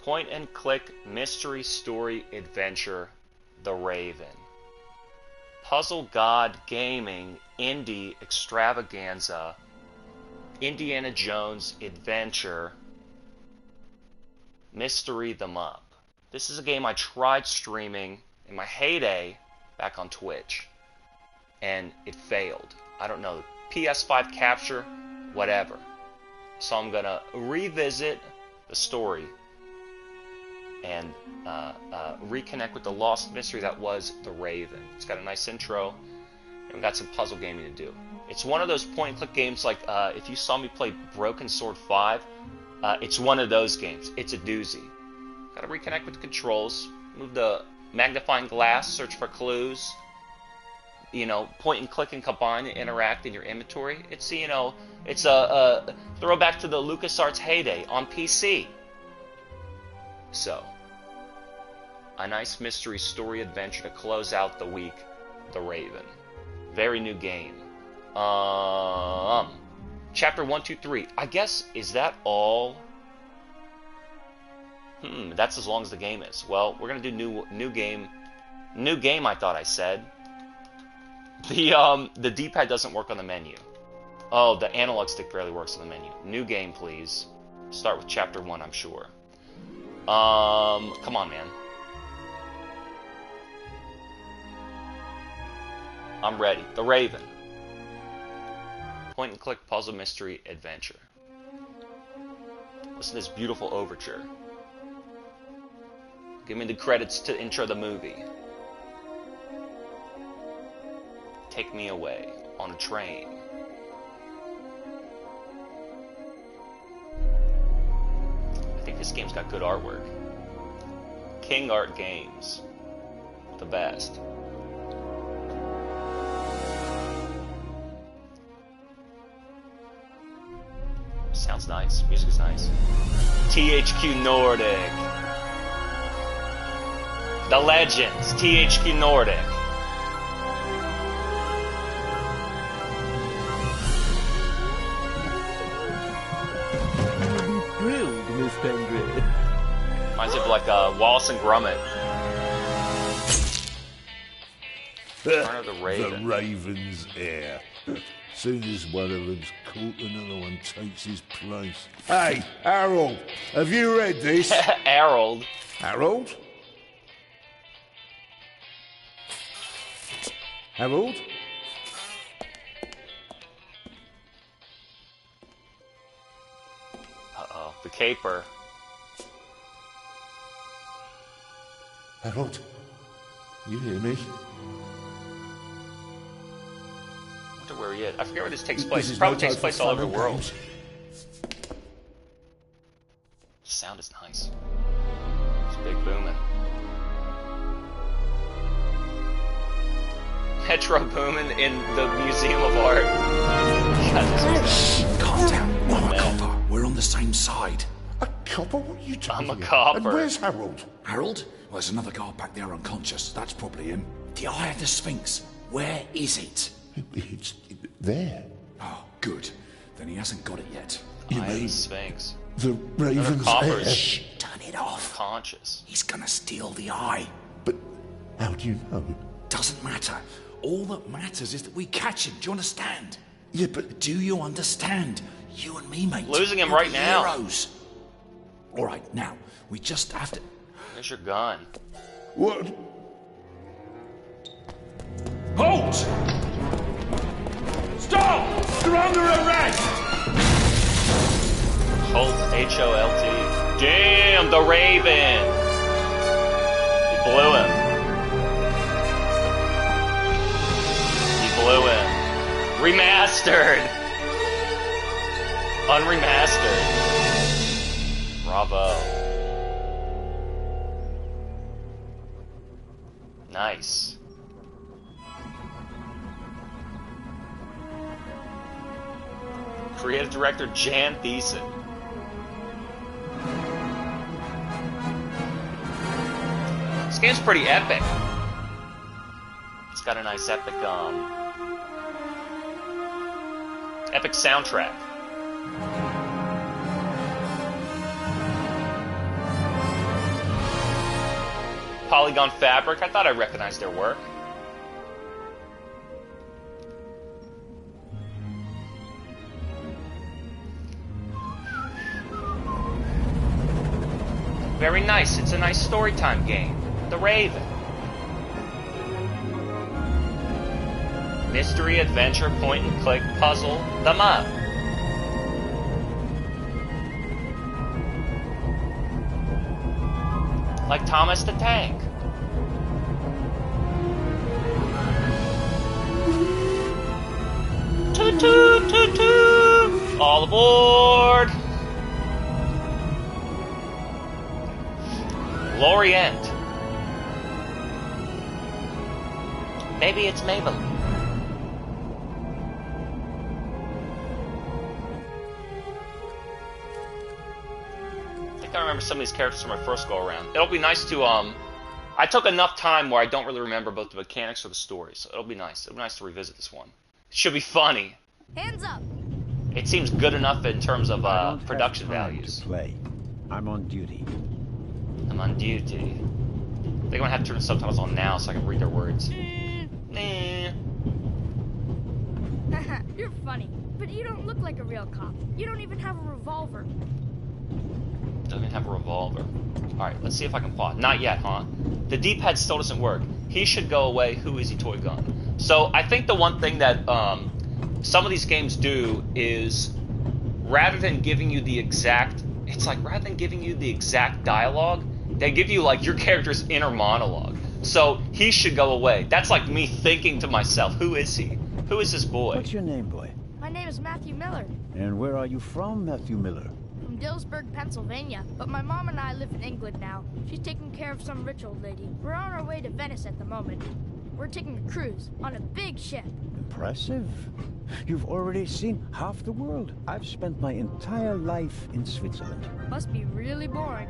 Point and click mystery story adventure, The Raven. Puzzle God Gaming Indie Extravaganza, Indiana Jones Adventure, Mystery them Up. This is a game I tried streaming in my heyday back on Twitch, and it failed. I don't know, PS5 capture, whatever. So I'm gonna revisit the story and reconnect with the lost mystery that was The Raven. It's got a nice intro, and we got some puzzle gaming to do. It's one of those point-and-click games like if you saw me play Broken Sword 5, it's one of those games. It's a doozy. Got to reconnect with the controls, move the magnifying glass, search for clues, you know, point and click and combine and interact in your inventory. It's, you know, it's a throwback to the LucasArts heyday on PC. So, a nice mystery story adventure to close out the week, The Raven. Very new game. Chapter 1, 2, 3. I guess, is that all? That's as long as the game is. Well, we're gonna do new game. New game, I thought I said. The D-pad doesn't work on the menu. Oh, the analog stick barely works on the menu. New game, please. Start with chapter 1, I'm sure. Come on, man. I'm ready. The Raven. Point and click puzzle mystery adventure. Listen to this beautiful overture. Give me the credits to intro the movie. Take me away on a train. I think this game's got good artwork. King Art Games. The best. Sounds nice. Music is nice. THQ Nordic. The Legends. THQ Nordic. Thrilled, Miss Pendry. Reminds me of like Wallace and Gromit. Return of the Raven. The Raven's heir. Soon as one of them's caught, another one takes his place. Hey, Harold, have you read this? Harold. Harold? Harold? Uh-oh, the caper. Harold? You hear me? I wonder where he is. I forget where this takes place. This It is probably no takes time place for all fun over the and world. games. Sound is nice. It's big booming. Metro booming in the Museum of Art. God, Shh, calm down. I'm a Man. copper. We're on the same side. A copper? What are you talking I'm a about? copper. And where's Harold? Harold? Well, there's another guard back there unconscious. That's probably him. The Eye of the Sphinx. Where is it? It's there. Oh, good. Then he hasn't got it yet. You Eye of the mean Sphinx. the Raven's coppers. heir? Shh, turn it off. Conscious. He's gonna steal the eye. But how do you know? Doesn't matter. All that matters is that we catch him. Do you understand? Yeah, but Do you understand? You and me, mate. Losing him We're right the now. Heroes. All right, now we just have to. Where's your gun? what? Halt! Stop! You're under arrest! Holt, H-O-L-T. Damn, the Raven! He blew him. He blew him. Remastered! Unremastered. Bravo. Nice. Creative director Jan Thiessen. This game's pretty epic. It's got a nice epic soundtrack. Polygon Fabric. I thought I recognized their work. Very nice. It's a nice storytime game. The Raven. Mystery, adventure, point and click, puzzle, them up. Like Thomas the Tank. Toot toot toot toot! All aboard! Lorient. Maybe it's Maybelline. I think I remember some of these characters from my first go around. It'll be nice to I took enough time where I don't really remember both the mechanics or the story, so it'll be nice. It'll be nice to revisit this one. It should be funny. Hands up. It seems good enough in terms of I don't production have time values. to play. I'm on duty. I'm on duty. They're gonna have to turn the subtitles on now so I can read their words. Nah. You're funny, but you don't look like a real cop. You don't even have a revolver. Doesn't even have a revolver. Alright, let's see if I can plot. Not yet, huh? The D-pad still doesn't work. He should go away. Who is he, toy gun? So I think the one thing that some of these games do is rather than giving you the exact, it's like rather than giving you the exact dialogue, they give you like your character's inner monologue. So he should go away. That's like me thinking to myself, who is he? Who is this boy? What's your name, boy? My name is Matthew Miller, And where are you from, Matthew Miller? from Dillsburg, Pennsylvania. But my mom and I live in England now. She's taking care of some rich old lady. We're on our way to Venice at the moment. We're taking a cruise on a big ship. Impressive. You've already seen half the world. I've spent my entire life in Switzerland. Must be really boring.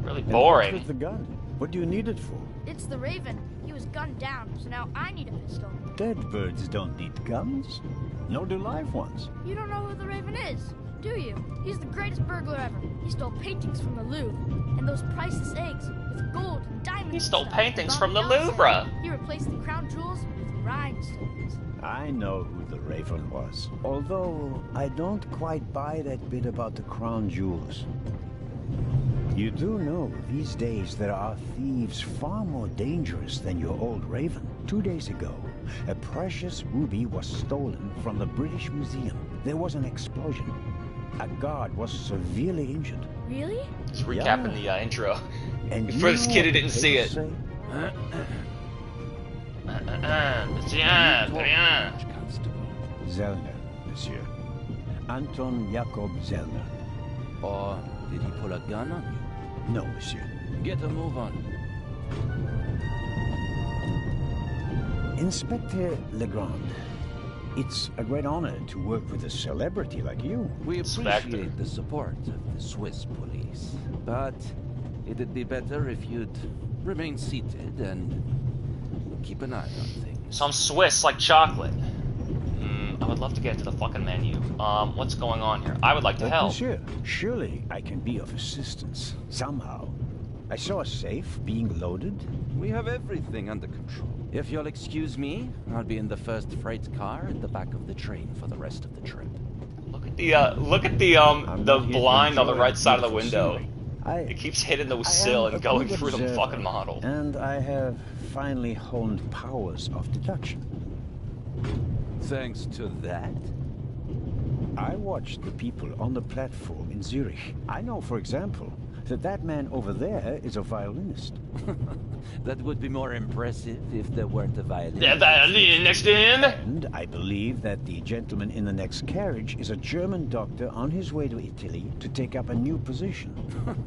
Really And boring. what's with the gun? What do you need it for? It's the Raven. He was gunned down, so now I need a pistol. Dead birds don't need guns. Nor do live ones. You don't know who the Raven is, do you? He's the greatest burglar ever. He stole paintings from the Louvre and those priceless eggs with gold and diamonds. He and stole stuff. paintings from the Beyonce. Louvre. He replaced the crown jewels with rhinestones. I know who the Raven was. Although I don't quite buy that bit about the crown jewels. You do know these days there are thieves far more dangerous than your old Raven. 2 days ago, a precious ruby was stolen from the British Museum. There was an explosion. A guard was severely injured. Really? Just recapping the intro. And For you this know kid who what the didn't see papers it. say? Constable. Zellner, monsieur. Anton Jakob Zellner. Or did he pull a gun on you? No, monsieur. Get a move on. Inspector Legrand, it's a great honor to work with a celebrity like you. We Inspector. appreciate the support of the Swiss police, but it'd be better if you'd remain seated and keep an eye on things. So I'm Swiss like chocolate. I would love to get to the fucking menu. What's going on here? I would like to help. Monsieur, surely I can be of assistance, somehow. I saw a safe being loaded. We have everything under control. If you'll excuse me, I'll be in the first freight car at the back of the train for the rest of the trip. Look at the I'm not here to blind on the enjoy right side of the beautiful window. scenery. It keeps hitting the I sill am and a going good through the observer, fucking model. And I have finally honed powers of deduction. Thanks to that? I watched the people on the platform in Zurich. I know, for example, that man over there is a violinist. That would be more impressive if there weren't a violin. Yeah, violin next to him. And I believe that the gentleman in the next carriage is a German doctor on his way to Italy to take up a new position.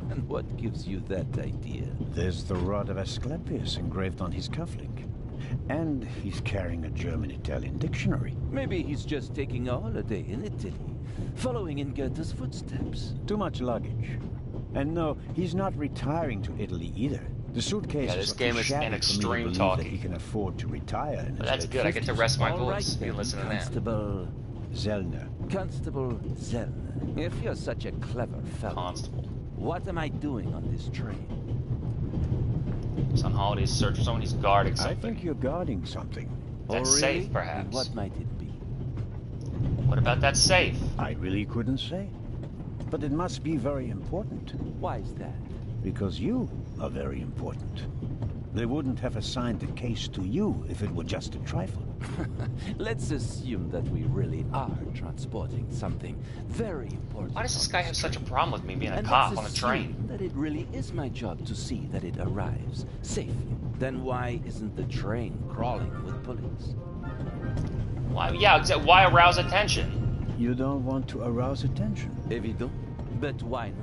And what gives you that idea? There's the rod of Asclepius engraved on his cufflink. And he's carrying a German-Italian dictionary. Maybe he's just taking a holiday in Italy, following in Goethe's footsteps. Too much luggage. And no, he's not retiring to Italy either. The suitcase Yeah, this is game is shabby an for me to extreme believe that talking. he can afford to retire in But his that's late good. I get to 50s. rest my All right voice. You then, listen to that. Constable. Zellner. Constable Zellner. If you're such a clever fellow, Constable. what am I doing on this train? It's on holidays. Search for someone who's guarding I something. think you're guarding something. That's Oh, safe, really? perhaps. And what might it be? What about that safe? I really couldn't say. But it must be very important. Why is that? Because you are very important. They wouldn't have assigned the case to you if it were just a trifle. Let's assume that we really are transporting something very important. Why does this on guy have such a problem with me being a And cop let's on a train? assume that it really is my job to see that it arrives safely. Then why isn't the train crawling with police? Why? Yeah, why arouse attention? You don't want to arouse attention. Evident. But why not?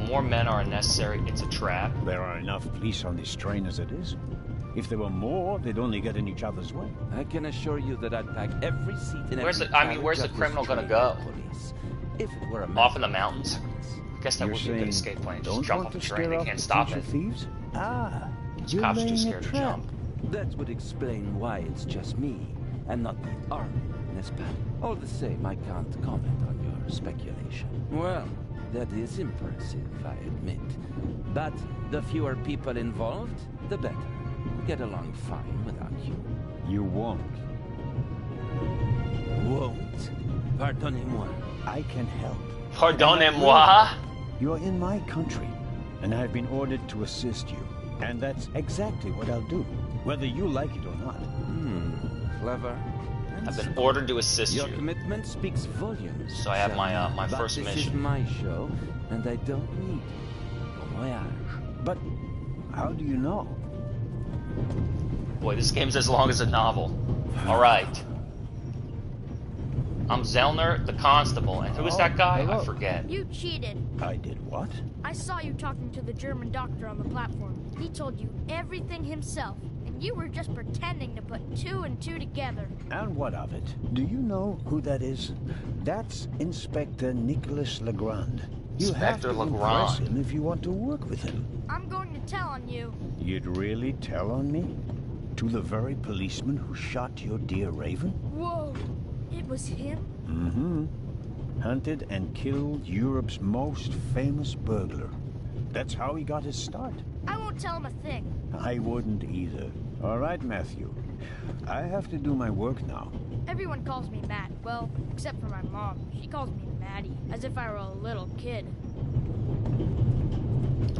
More men are unnecessary. It's a trap. There are enough police on this train as it is. If there were more, they'd only get in each other's way. I can assure you that I'd pack every seat in Where's every the- I mean, carriage where's the of this criminal gonna train go? with Police. If it were a Off in matter the mountains. of preference. I guess that You're would be a good saying, escape plan. Just don't jump want off the to train. scare They off can't stop it. potential thieves? Ah, These you're cops are too laying a scared to trap. jump. That would explain why it's just me and not the army, n'est-ce pas? All the same, I can't comment on your speculation. Well, that is impressive, I admit. But the fewer people involved, the better. Get along fine without you. You won't. Won't? Pardonnez-moi. I can help. Pardonnez-moi. You're in my country, and I've been ordered to assist you. And that's exactly what I'll do, whether you like it or not. Clever. and I've been smart. ordered to assist Your you. commitment speaks volumes. So I have my, Charlie. my But first this is mission. my show, and I don't need you. Bon voyage. But how do you know? Boy, this game's as long as a novel. Alright. I'm Zellner, the constable, and who is that guy? hello. I forget. You cheated. I did what? I saw you talking to the German doctor on the platform. He told you everything himself, and you were just pretending to put two and two together. And what of it? Do you know who that is? That's Inspector Nicholas Legrand. You have to Inspector impress Legrand. him if you want to work with him. I'm going to tell on you. You'd really tell on me? To the very policeman who shot your dear Raven? Whoa, it was him? Mm-hmm. Hunted and killed Europe's most famous burglar. That's how he got his start. I won't tell him a thing. I wouldn't either. All right, Matthew. I have to do my work now. Everyone calls me Matt. Well, except for my mom. She calls me Maddie, as if I were a little kid.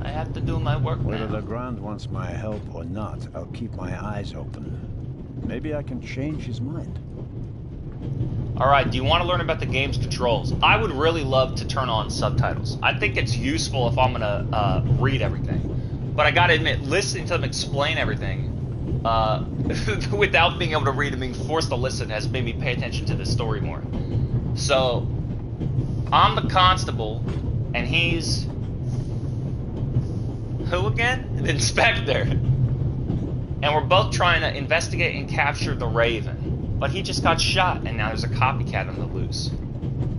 I have to do my work Whether now. Legrand wants my help or not, I'll keep my eyes open. Maybe I can change his mind. Alright, do you want to learn about the game's controls? I would really love to turn on subtitles. I think it's useful if I'm going to read everything. But I gotta admit, listening to them explain everything without being able to read and being forced to listen has made me pay attention to the story more. So, I'm the constable, and he's... who again? The inspector. And we're both trying to investigate and capture the Raven. But he just got shot, and now there's a copycat on the loose.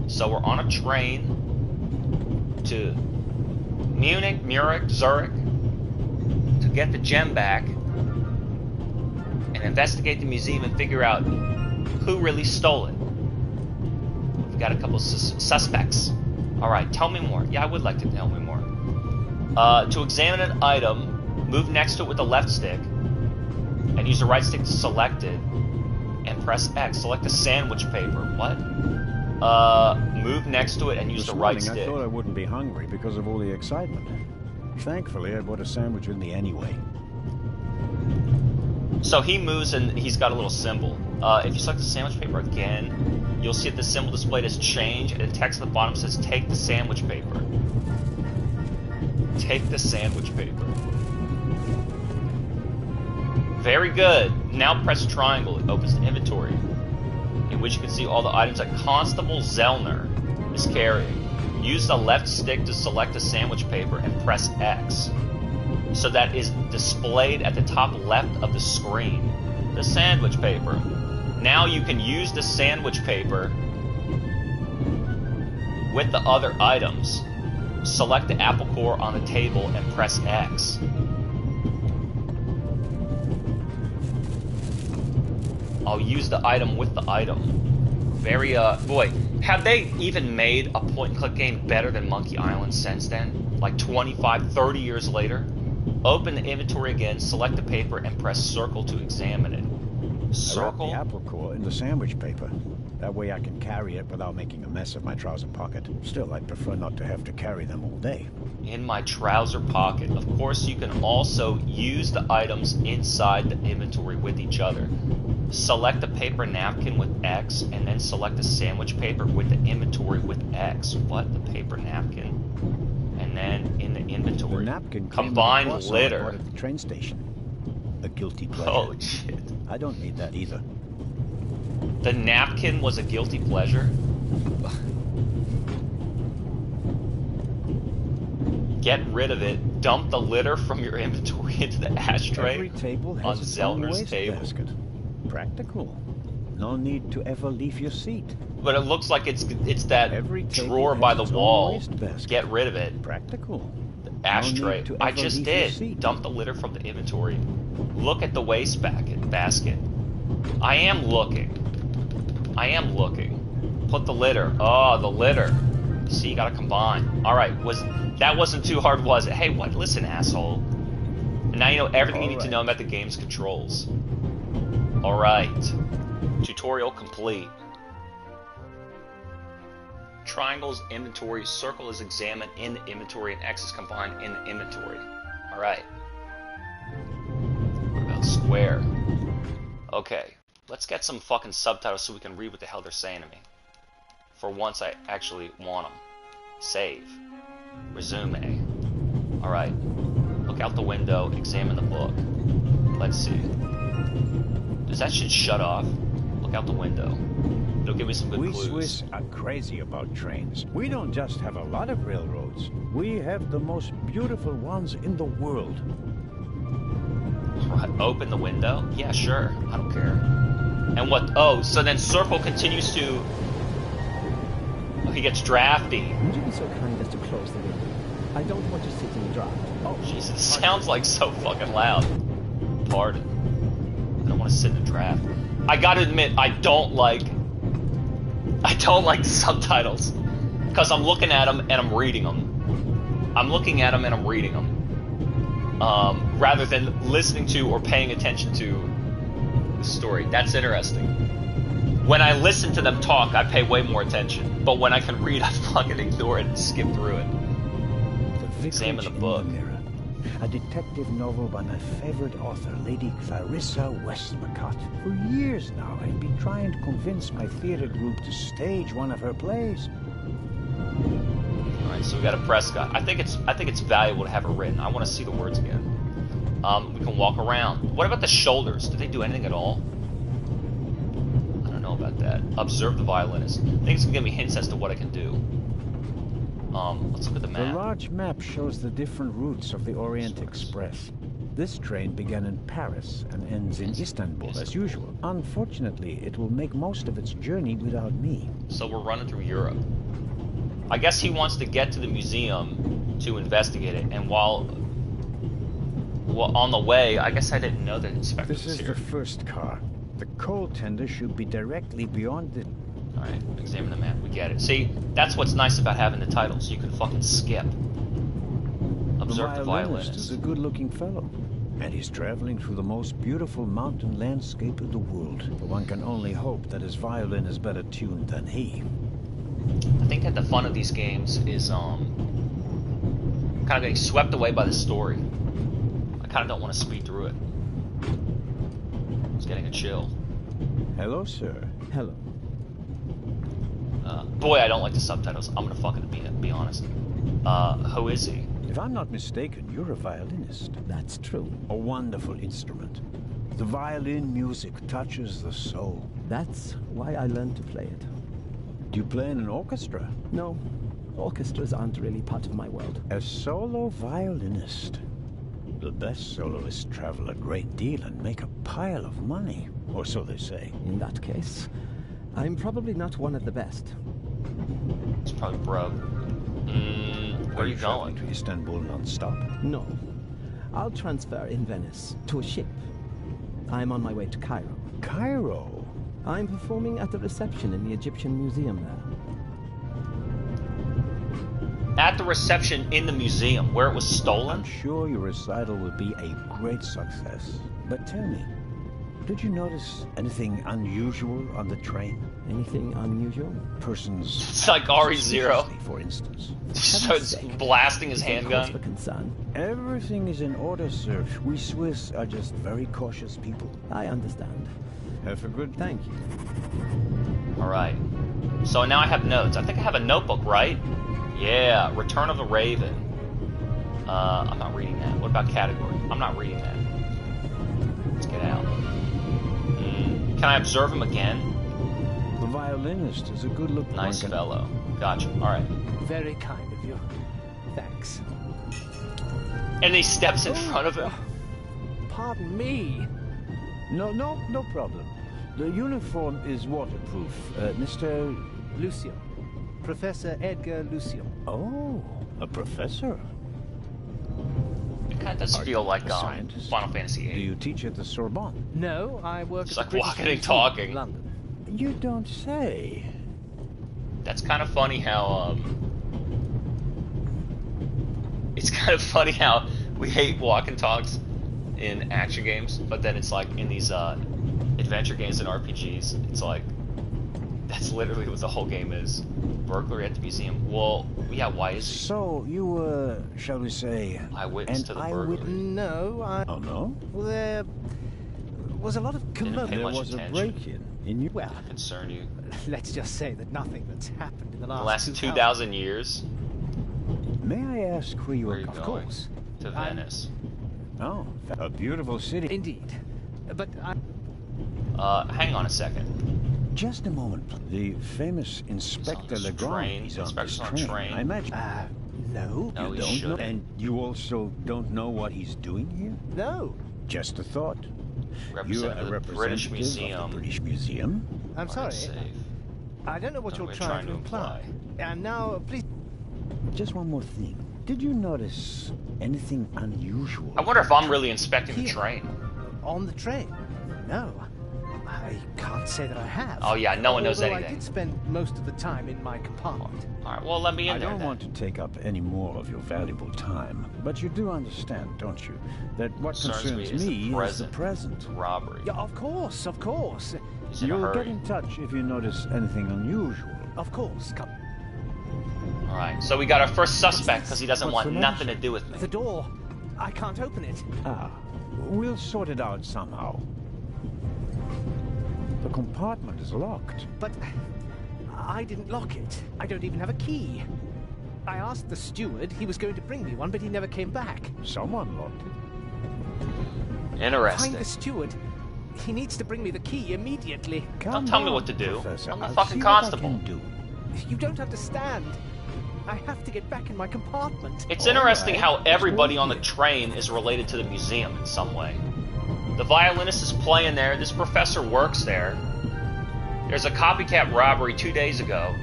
So we're on a train to Munich, Zurich, to get the gem back, and investigate the museum and figure out who really stole it. We've got a couple suspects. Alright, tell me more. Yeah, I would like to tell me more. To examine an item, move next to it with the left stick, and use the right stick to select it, and press X. Select the sandwich paper. What? Move next to it and use This the right morning, I stick. thought I wouldn't be hungry because of all the excitement. Thankfully, I bought a sandwich with me anyway. So he moves and he's got a little symbol. If you select the sandwich paper again, you'll see that the symbol displayed has changed, and the text at the bottom says, "Take the sandwich paper." Take the sandwich paper. Very good. Now press triangle. It opens the inventory, in which you can see all the items that Constable Zellner is carrying. Use the left stick to select the sandwich paper and press X. So that is displayed at the top left of the screen. The sandwich paper. Now you can use the sandwich paper with the other items. Select the apple core on the table and press X. I'll use the item with the item. Very, boy, Have they even made a point-and-click game better than Monkey Island since then? Like 25, 30 years later? Open the inventory again, select the paper, and press circle to examine it. I wrap Circle? the apple core in the sandwich paper. That way I can carry it without making a mess of my trouser pocket. Still, I'd prefer not to have to carry them all day. In my trouser pocket. Of course, you can also use the items inside the inventory with each other. Select the paper napkin with X, and then select the sandwich paper with the inventory with X. What? The paper napkin? And then in the inventory. The napkin Combine litter. At the train station. A guilty pleasure. Oh, shit. I don't need that either. The napkin was a guilty pleasure? Get rid of it. Dump the litter from your inventory into the ashtray. Every table has on its own Zellner's waste table. basket. Practical. No need to ever leave your seat. But it looks like it's that Every table drawer has by the its own wall. waste basket. Get rid of it. Practical. Ashtray. need to I ever just leave your did. seat. Dump the litter from the inventory. Look at the waste basket. I am looking. Put the litter. Oh, the litter. See, you gotta combine. Alright, that wasn't too hard, was it? Hey, what? Listen, asshole. And now you know everything you need to know about the game's controls. Alright. Tutorial complete. Triangle's inventory, circle is examined in the inventory, and X is combined in the inventory. Alright. What about square? Okay. Let's get some fucking subtitles so we can read what the hell they're saying to me. For once, I actually want them. Save. Resume. Alright. Look out the window, examine the book. Let's see. Does that shit shut off? Look out the window. It'll give me some good We clues. Swiss are crazy about trains. We don't just have a lot of railroads. We have the most beautiful ones in the world. Right, open the window? Yeah, sure. I don't care. And what? Oh, so then Circle continues to... Oh, he gets drafty. Would you be so kind as to close the window? I don't want to sit in the draft. Oh, Jesus, it sounds like so fucking loud. Pardon. I don't want to sit in the draft. I gotta admit, I don't like the subtitles. Because I'm looking at them and I'm reading them. Rather than listening to or paying attention to the story. That's interesting. When I listen to them talk, I pay way more attention. But when I can read, I fucking ignore it and skip through it. Examine the book. Mirror. A detective novel by my favorite author, Lady Clarissa Westmacott. For years now, I've been trying to convince my theater group to stage one of her plays. Alright, so we got a Prescott. I think it's valuable to have it written. I want to see the words again. We can walk around. What about the shoulders? Do they do anything at all? I don't know about that. Observe the violinist. I think it's gonna give me hints as to what I can do. Let's look at the The map. large map shows the different routes of the Orient Express. This train began in Paris and ends in Istanbul as usual. Unfortunately, it will make most of its journey without me. So we're running through Europe. I guess he wants to get to the museum to investigate it, and while on the way, I guess I didn't know that Inspector This was is here. the first car. The coal tender should be directly beyond it. Alright, examine the map. We get it. See, that's what's nice about having the titles. You can fucking skip. Observe the violinist. is a good-looking fellow. And he's traveling through the most beautiful mountain landscape in the world. But one can only hope that his violin is better tuned than he. I think that the fun of these games is kind of getting swept away by the story. I kind of don't want to speed through it. It's getting a chill. Hello, sir. Hello. Boy, I don't like the subtitles. I'm gonna fucking be honest. Who is he? If I'm not mistaken, you're a violinist. That's true. A wonderful instrument. The violin music touches the soul. That's why I learned to play it. Do you play in an orchestra? No, orchestras aren't really part of my world. A solo violinist. The best soloists travel a great deal and make a pile of money. Or so they say. In that case, I'm probably not one of the best. It's probably broke. Where are you traveling going? to Istanbul non-stop? No. I'll transfer in Venice to a ship. I'm on my way to Cairo. Cairo? I'm performing at the reception in the Egyptian Museum there. at the reception in the museum where it was I'm stolen. sure your recital will be a great success. But tell me, did you notice anything unusual on the train? Anything unusual? Persons... It's like RE0. suspiciously, for instance. Starts blasting his Is there cause for handgun. concern? Everything is in order, sir. We Swiss are just very cautious people. I understand. Have a good... Thank you. Alright. So now I have notes. I think I have a notebook, right? Yeah, Return of the Raven. I'm not reading that. What about category? I'm not reading that. Let's get out. Can I observe him again? The violinist is a good-looking... Nice fellow. Gotcha. Alright. Very kind of you. Thanks. And he steps in front of him. Pardon me. No problem. The uniform is waterproof. Mr... Lucio. Professor Edgar Lucio. Oh, a professor. It kind of does feel like a scientist? Final Fantasy Do VIII. you teach at the Sorbonne? No, I work It's at like the British walking and Museum talking. in London. You don't say. That's kind of funny how, It's kind of funny how we hate walk and talks in action games, but then it's like in these, adventure games and RPGs, it's like, that's literally what the whole game is. Burglary at the museum. Well, yeah, why is he? So, you were, shall we say... Eyewitness to the burglary. No, Oh, no? Well, there was a lot of Didn't pay commotion. There much was a attention. break-in your... Well, Concern you? let's just say that nothing that's happened in the The last, last 2,000 years? May I ask where you Where are are you going? Of going? course. To Venice. Oh, a beautiful city. Indeed. But Hang on a second. Just a moment, please. The famous Inspector this Legrand train. is on Inspector's this on train. train. I imagine. no. No, he don't know? shouldn't. And you also don't know what he's doing here? No. Just a thought. You are Representative a of the British representative Museum. of the British Museum? I'm sorry. Safe. I don't know what No, you're we're trying to imply. And now, please. Just one more thing. Did you notice anything unusual? I wonder if I'm really inspecting the Here. train. On the train? No. I can't say that I have. Oh, yeah, no one knows Although anything. I did spend most of the time in my compartment. Alright, well, let me in I there don't then. want to take up any more of your valuable time, but you do understand, don't you, that what Concerns concerns me is the is the present. Robbery. Yeah, of course, of course. He's in a You'll hurry. get in touch if you notice anything unusual. Of course. Come. Alright, so we got our first suspect because he doesn't What's want the nothing to matter? do with me. The door. I can't open it. Ah, we'll sort it out somehow. The compartment is locked. But I didn't lock it. I don't even have a key. I asked the steward. He was going to bring me one, but he never came back. Someone locked it. Find Interesting. the steward. He needs to bring me the key immediately. Come tell me on, what to do. Professor. I'm the I'll fucking see what I constable. can do. You don't understand. I have to get back in my compartment. It's All interesting right, how let's everybody go on the here. train is related to the museum in some way. The violinist is playing there, this professor works there. There's a copycat robbery 2 days ago,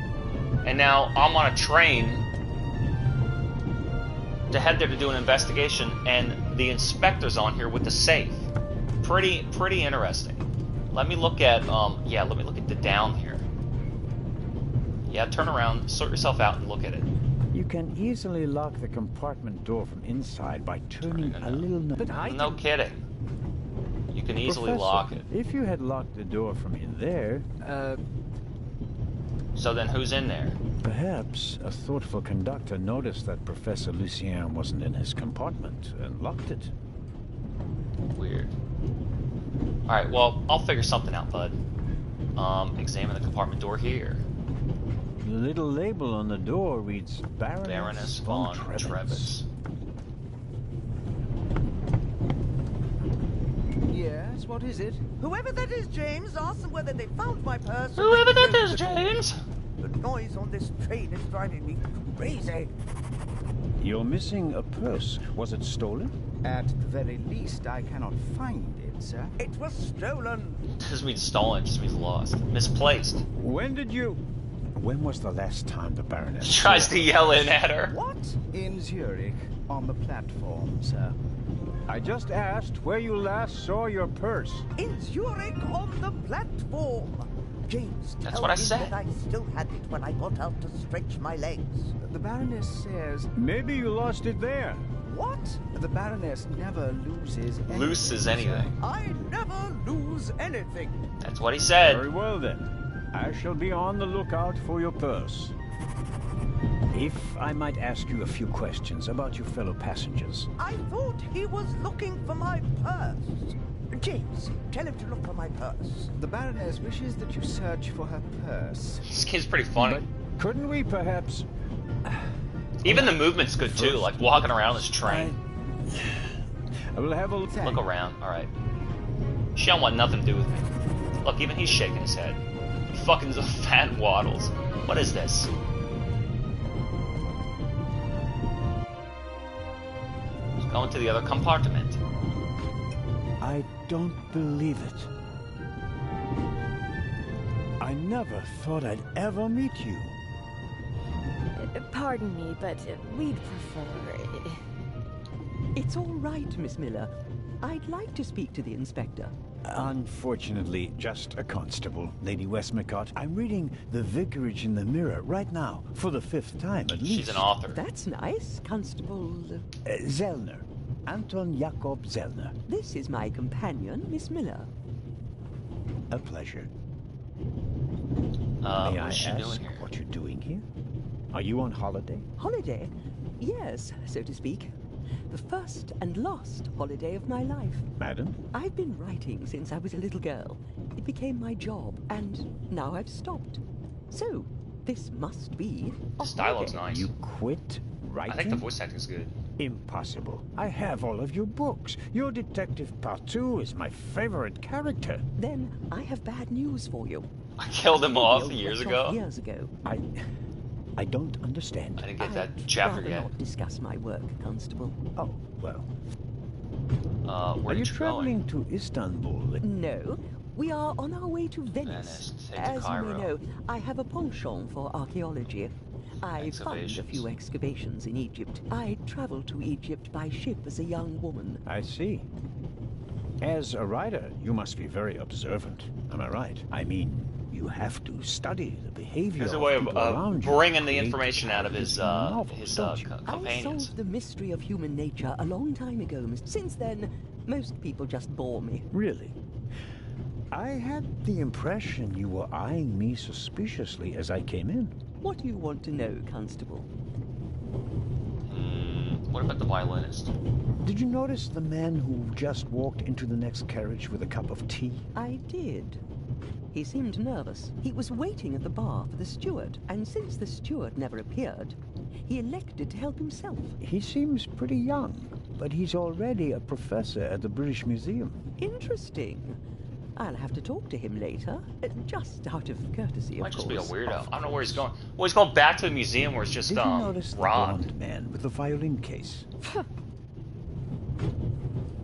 and now I'm on a train to head there to do an investigation, and the inspector's on here with the safe. Pretty interesting. Let me look at, let me look at the down here. Yeah, turn around, sort yourself out, and look at it. You can easily lock the compartment door from inside by turning Turning a it little knob. But I No didn't- kidding. You can easily Professor, lock it. If you had locked the door from in there, So then who's in there? perhaps a thoughtful conductor noticed that Professor Lucien wasn't in his compartment and locked it. Weird. Alright, well, I'll figure something out, bud. Examine the compartment door here. The little label on the door reads Baroness von Trebitz. Yes, what is it? Whoever that is, James, ask them whether they found my purse. Whoever that is, James! The noise on this train is driving me crazy. You're missing a purse. Was it stolen? At the very least, I cannot find it, sir. It was stolen. Doesn't mean stolen, it just means lost. Misplaced. When was the last time the Baroness He tries saw to her yell purse? in at her. What? In Zurich, on the platform, sir. I just asked where you last saw your purse. In Zurich on the platform. James, That's tell what I him said. that I still had it when I got out to stretch my legs. The Baroness says... Maybe you lost it there. What? The Baroness never loses anything. Loses anything. I never lose anything. That's what he said. Very well then. I shall be on the lookout for your purse. If I might ask you a few questions about your fellow passengers. I thought he was looking for my purse. James, tell him to look for my purse. The Baroness wishes that you search for her purse. This game's pretty funny. But couldn't we perhaps... Even the movement's good too, like walking around this train. I will have a Look around, alright. She don't want nothing to do with me. Look, even he's shaking his head. Fucking fat waddles. What is this? Let's go into the other compartment. I don't believe it. I never thought I'd ever meet you. Pardon me, but we'd prefer... It's all right, Miss Miller. I'd like to speak to the inspector. Unfortunately, just a constable, Lady Westmacott. I'm reading The Vicarage in the Mirror right now, for the 5th time at least. She's an author. That's nice, Constable... Zellner. Anton Jakob Zellner. This is my companion, Miss Miller. A pleasure. May I What's she ask doing here? what you're doing here? Are you on holiday? Holiday? Yes, so to speak. The first and last holiday of my life. Madam? I've been writing since I was a little girl. It became my job, and now I've stopped. So, this must be a This dialogue's holiday. nice. You quit writing? I think the voice acting's good. Impossible. I have all of your books. Your Detective Pardone is my favorite character. Then I have bad news for you. I killed him off Video years went ago. off years ago. I don't understand. I didn't get that I'd chapter rather yet. not discuss my work, Constable. Oh, well. Where Are you you traveling going? to Istanbul? No, we are on our way to Venice, Venice. take to As you Cairo. may know, I have a penchant for archaeology. I fund a few excavations in Egypt. I traveled to Egypt by ship as a young woman. I see. As a writer, you must be very observant. Am I right? I mean, you have to study the behavior There's a of way people of around you. bringing the Create information out of his novels, don't you? I companions. solved the mystery of human nature a long time ago. Since then, most people just bore me. Really? I had the impression you were eyeing me suspiciously as I came in. What do you want to know, Constable? What about the violinist? Did you notice the man who just walked into the next carriage with a cup of tea? I did. He seemed nervous. He was waiting at the bar for the steward, and since the steward never appeared, he elected to help himself. He seems pretty young, but he's already a professor at the British Museum. Interesting. I'll have to talk to him later, just out of courtesy, Might of just course. be a weirdo. I don't know where he's going. Well, he's going back to the museum where it's just Did you notice the robbed. blonde man with the violin case?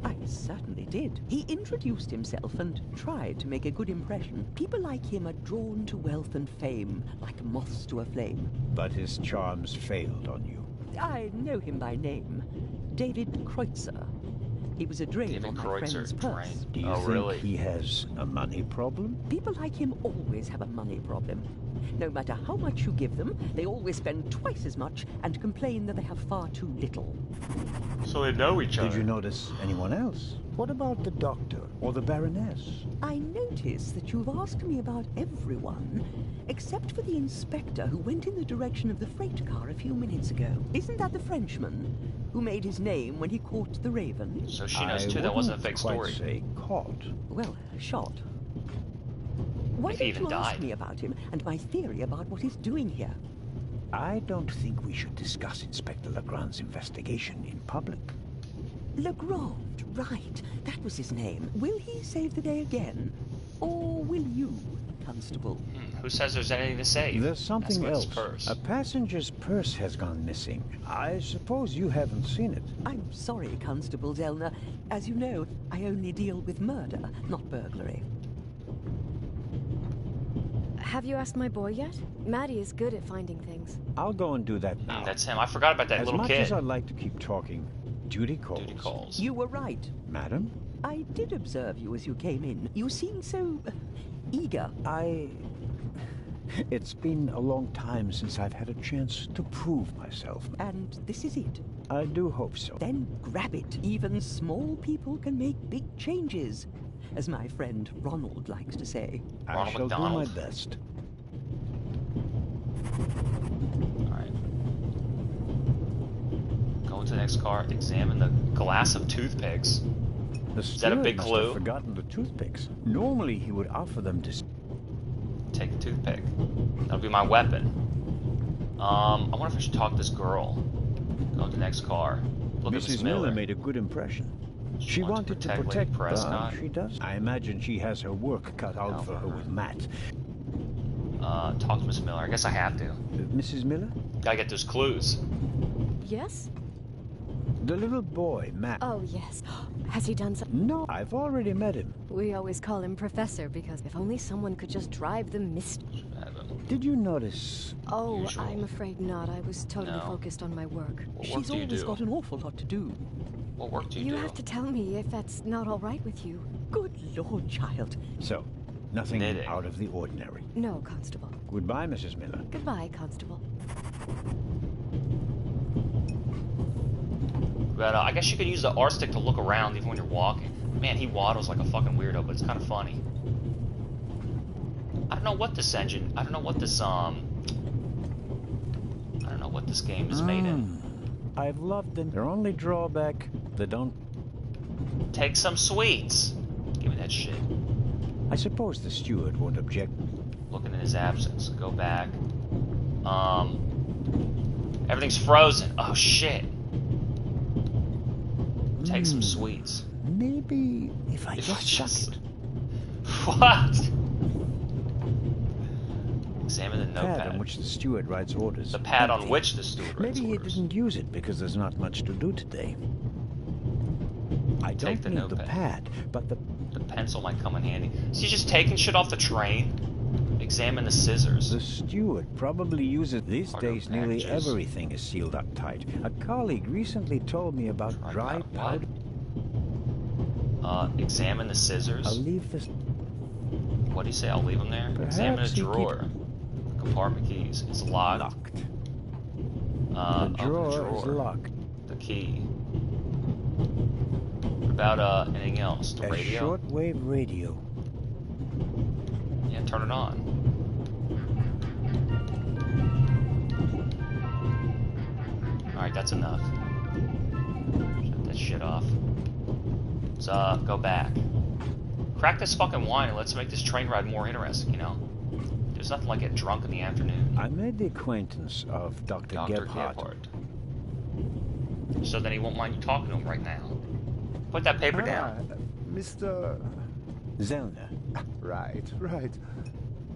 I certainly did. He introduced himself and tried to make a good impression. People like him are drawn to wealth and fame, like moths to a flame. But his charms failed on you. I know him by name. David Kreutzer. He was a drain David on my Kreutzer, friend's purse. drain. Do you Oh, think really? he has a money problem? People like him always have a money problem. No matter how much you give them, they always spend twice as much and complain that they have far too little. So they know each Did you notice anyone else? What about the doctor or the Baroness? I notice that you've asked me about everyone, except for the inspector who went in the direction of the freight car a few minutes ago. Isn't that the Frenchman who made his name when he caught the raven? So she knows too that wasn't a fake story. I wouldn't quite say caught. Well, shot. Why If he don't even you ask died. me about him and my theory about what he's doing here? I don't think we should discuss Inspector Legrand's investigation in public. Legrand, right. That was his name. Will he save the day again? Or will you, Constable? Who says there's anything to save? There's something That's else. what's purse. A passenger's purse has gone missing. I suppose you haven't seen it. I'm sorry, Constable Zellner. As you know, I only deal with murder, not burglary. Have you asked my boy yet? Maddie is good at finding things. I'll go and do that now. That's him. I forgot about that As little much kid. as I'd like to keep talking, duty calls. Duty calls. You were right. Madam? I did observe you as you came in. You seemed so eager. It's been a long time since I've had a chance to prove myself. And this is it. I do hope so. Then grab it. Even small people can make big changes, as my friend Ronald likes to say. I shall do my best. Alright. Go into the next car, examine the glass of toothpicks. Is that a big clue? Have forgotten the toothpicks. Normally he would offer them to... Take a toothpick. That'll be my weapon. I wonder if I should talk to this girl. Go to the next car. Look at Mrs. Miller made a good impression. She wanted to protect Lady Prescott. She does. I imagine she has her work cut out for her with Matt. Talk to Miss Miller. I guess I have to. Mrs. Miller? Gotta get those clues. Yes? The little boy, Matt. Oh, yes. Has he done something? No, I've already met him. We always call him Professor because if only someone could just drive the mist. Did you notice? Oh, I'm afraid not. I was totally focused on my work. She's always got an awful lot to do. What work do you do? You have to tell me if that's not all right with you. Good Lord, child. So, nothing out of the ordinary. No, Constable. Goodbye, Mrs. Miller. Goodbye, Constable. But I guess you could use the R stick to look around even when you're walking. Man, he waddles like a fucking weirdo, but it's kind of funny. I don't know what this engine. I don't know what this I don't know what this game is made in. I've loved them. Their only drawback, they don't take some sweets. Give me that shit. I suppose the steward won't object. Looking in his absence. Go back. Everything's frozen. Oh shit. Take some sweets. Maybe if I just What? Examine the notepad. Pad on which the steward writes orders. The pad on which the steward writes Maybe orders. he didn't use it because there's not much to do today. I don't need the pad, but the pencil might come in handy. So you're just taking shit off the train? Examine the scissors. The steward probably uses these Pardone days. Nearly packages. everything is sealed up tight. A colleague recently told me about dry powder. Examine the scissors. I'll leave this. What do you say? I'll leave them there. Examine a drawer. Compartment keys. It's locked. The drawer is locked. The key. What about anything else? The radio. Shortwave radio. Yeah, turn it on. Alright, that's enough. Shut that shit off. Let's go back. Crack this fucking wine and let's make this train ride more interesting, you know? There's nothing like getting drunk in the afternoon. I made the acquaintance of Dr. Gebhardt. So then he won't mind you talking to him right now. Put that paper down. Mr. Zellner. Right.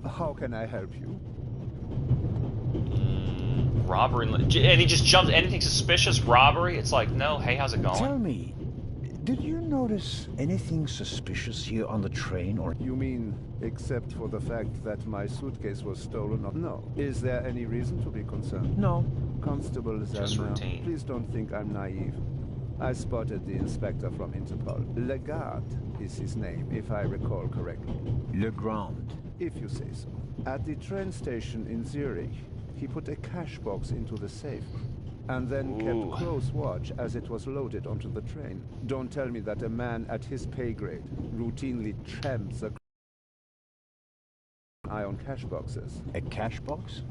How can I help you? Robbery. And he just jumps. Anything suspicious? Robbery? It's like, no, hey, how's it going? Tell me, did you notice anything suspicious here on the train, or... You mean, except for the fact that my suitcase was stolen? No. Is there any reason to be concerned? No. Constable Zellner, please don't think I'm naive. I spotted the inspector from Interpol. Legarde is his name, if I recall correctly. Legrand. If you say so. At the train station in Zurich, he put a cash box into the safe, and then kept close watch as it was loaded onto the train. Don't tell me that a man at his pay grade routinely tramps a eye on cash boxes. A cash box?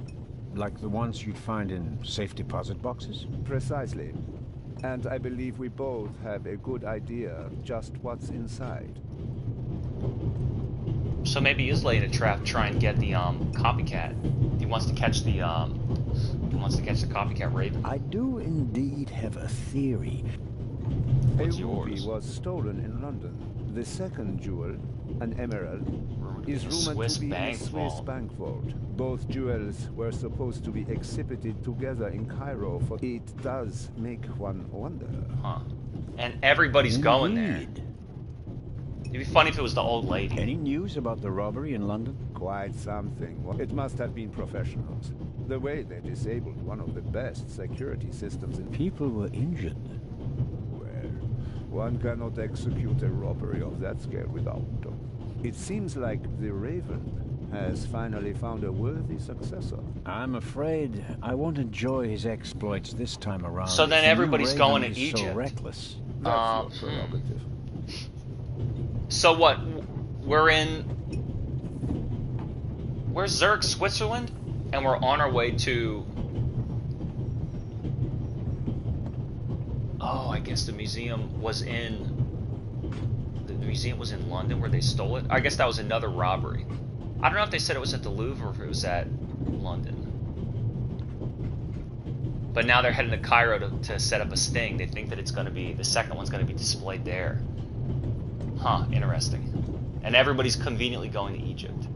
Like the ones you'd find in safe deposit boxes? Precisely. And I believe we both have a good idea just what's inside. So maybe he is laying a trap to try and get the copycat. He wants to catch the copycat Raven. I do indeed have a theory. What's a ruby yours? was stolen in London. The second jewel, an emerald, is rumored to be in a Swiss bank vault. Both jewels were supposed to be exhibited together in Cairo. For it does make one wonder. Huh. And everybody's going there. It'd be funny if it was the old lady. Any news about the robbery in London? Quite something. It must have been professionals. The way they disabled one of the best security systems in... People were injured. Well, one cannot execute a robbery of that scale without them. It seems like the Raven has finally found a worthy successor. I'm afraid I won't enjoy his exploits this time around. So then everybody's going to is Egypt. So reckless. That's your prerogative. So what? Where's Zurich, Switzerland? And we're on our way to... Oh, I guess the museum was in... The museum was in London where they stole it? I guess that was another robbery. I don't know if they said it was at the Louvre or if it was at London. But now they're heading to Cairo to set up a sting. They think that it's going to be... The second one's going to be displayed there. Huh, interesting. And everybody's conveniently going to Egypt.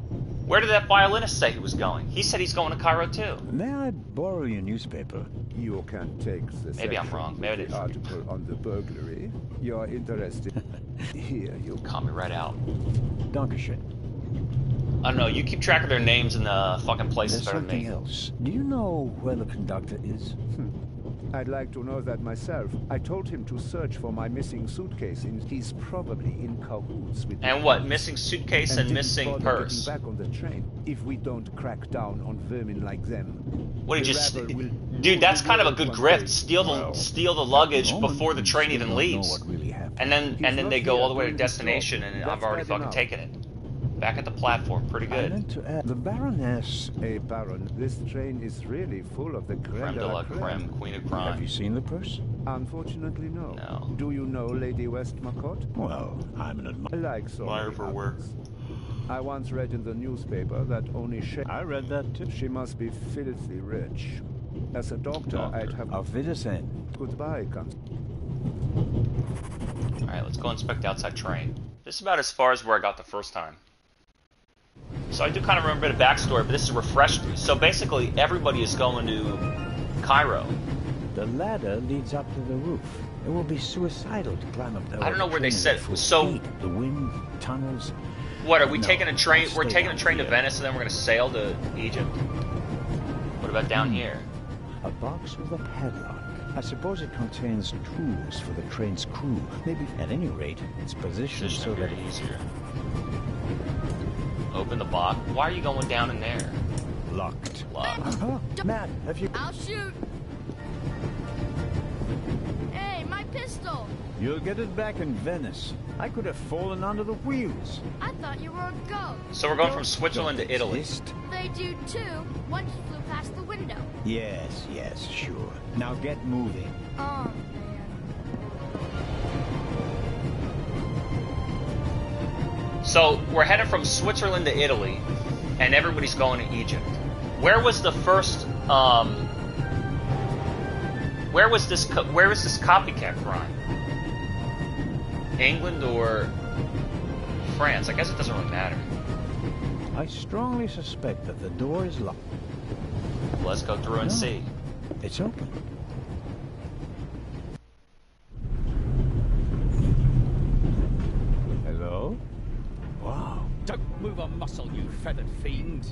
Where did that violinist say he was going? He said he's going to Cairo too. May I borrow your newspaper? You can take the Maybe I'm wrong. Maybe the article on the burglary. You're interested. Here, you call me right out. Dankeschön. I don't know. You keep track of their names and the fucking places There's better than me. something else. Do you know where the conductor is? I'd like to know that myself. I told him to search for my missing suitcase, and he's probably in cahoots with. And what? Missing suitcase and missing purse. Back on the train. If we don't crack down on vermin like them. What did you just? Dude, that's kind of a good grift. Steal the luggage before the train even leaves, and then they go all the way to destination, and I've already fucking taken it. Back at the platform, pretty good. I meant to add, the Baroness... Hey, Baron, this train is really full of the creme de la creme, queen of crime. Have you seen the purse? Unfortunately, no. No. Do you know Lady Westmacott? Well, I'm an admirer. Like so many for work. I once read in the newspaper that only she... I read that too. She must be filthy rich. As a doctor, I'd have... Auf Wiedersehen. Goodbye, Constable. Alright, let's go inspect the outside train. This is about as far as where I got the first time. So I do kind of remember a bit of backstory, but this is refreshed me. So basically, everybody is going to Cairo. The ladder leads up to the roof. It will be suicidal to climb up there. I don't know where they said it. So the wind, tunnels. What are we taking a train? We're taking a train to Venice, and then we're going to sail to Egypt. What about down here? A box with a padlock. I suppose it contains tools for the train's crew. Maybe, at any rate, it's positioned so that it's easier. Open the box. Why are you going down in there? Locked. Locked. Matt, have you... I'll shoot. Hey, my pistol. You'll get it back in Venice. I could have fallen under the wheels. I thought you were a ghost. So we're going from Switzerland to Italy. They do too. One just flew past the window. Yes, sure. Now get moving. Oh, man. So we're headed from Switzerland to Italy, and everybody's going to Egypt. Where was the first? Where was this copycat crime? England or France? I guess it doesn't really matter. I strongly suspect that the door is locked. Let's go through and see. It's open. Hello? Wow. Don't move a muscle, you feathered fiend.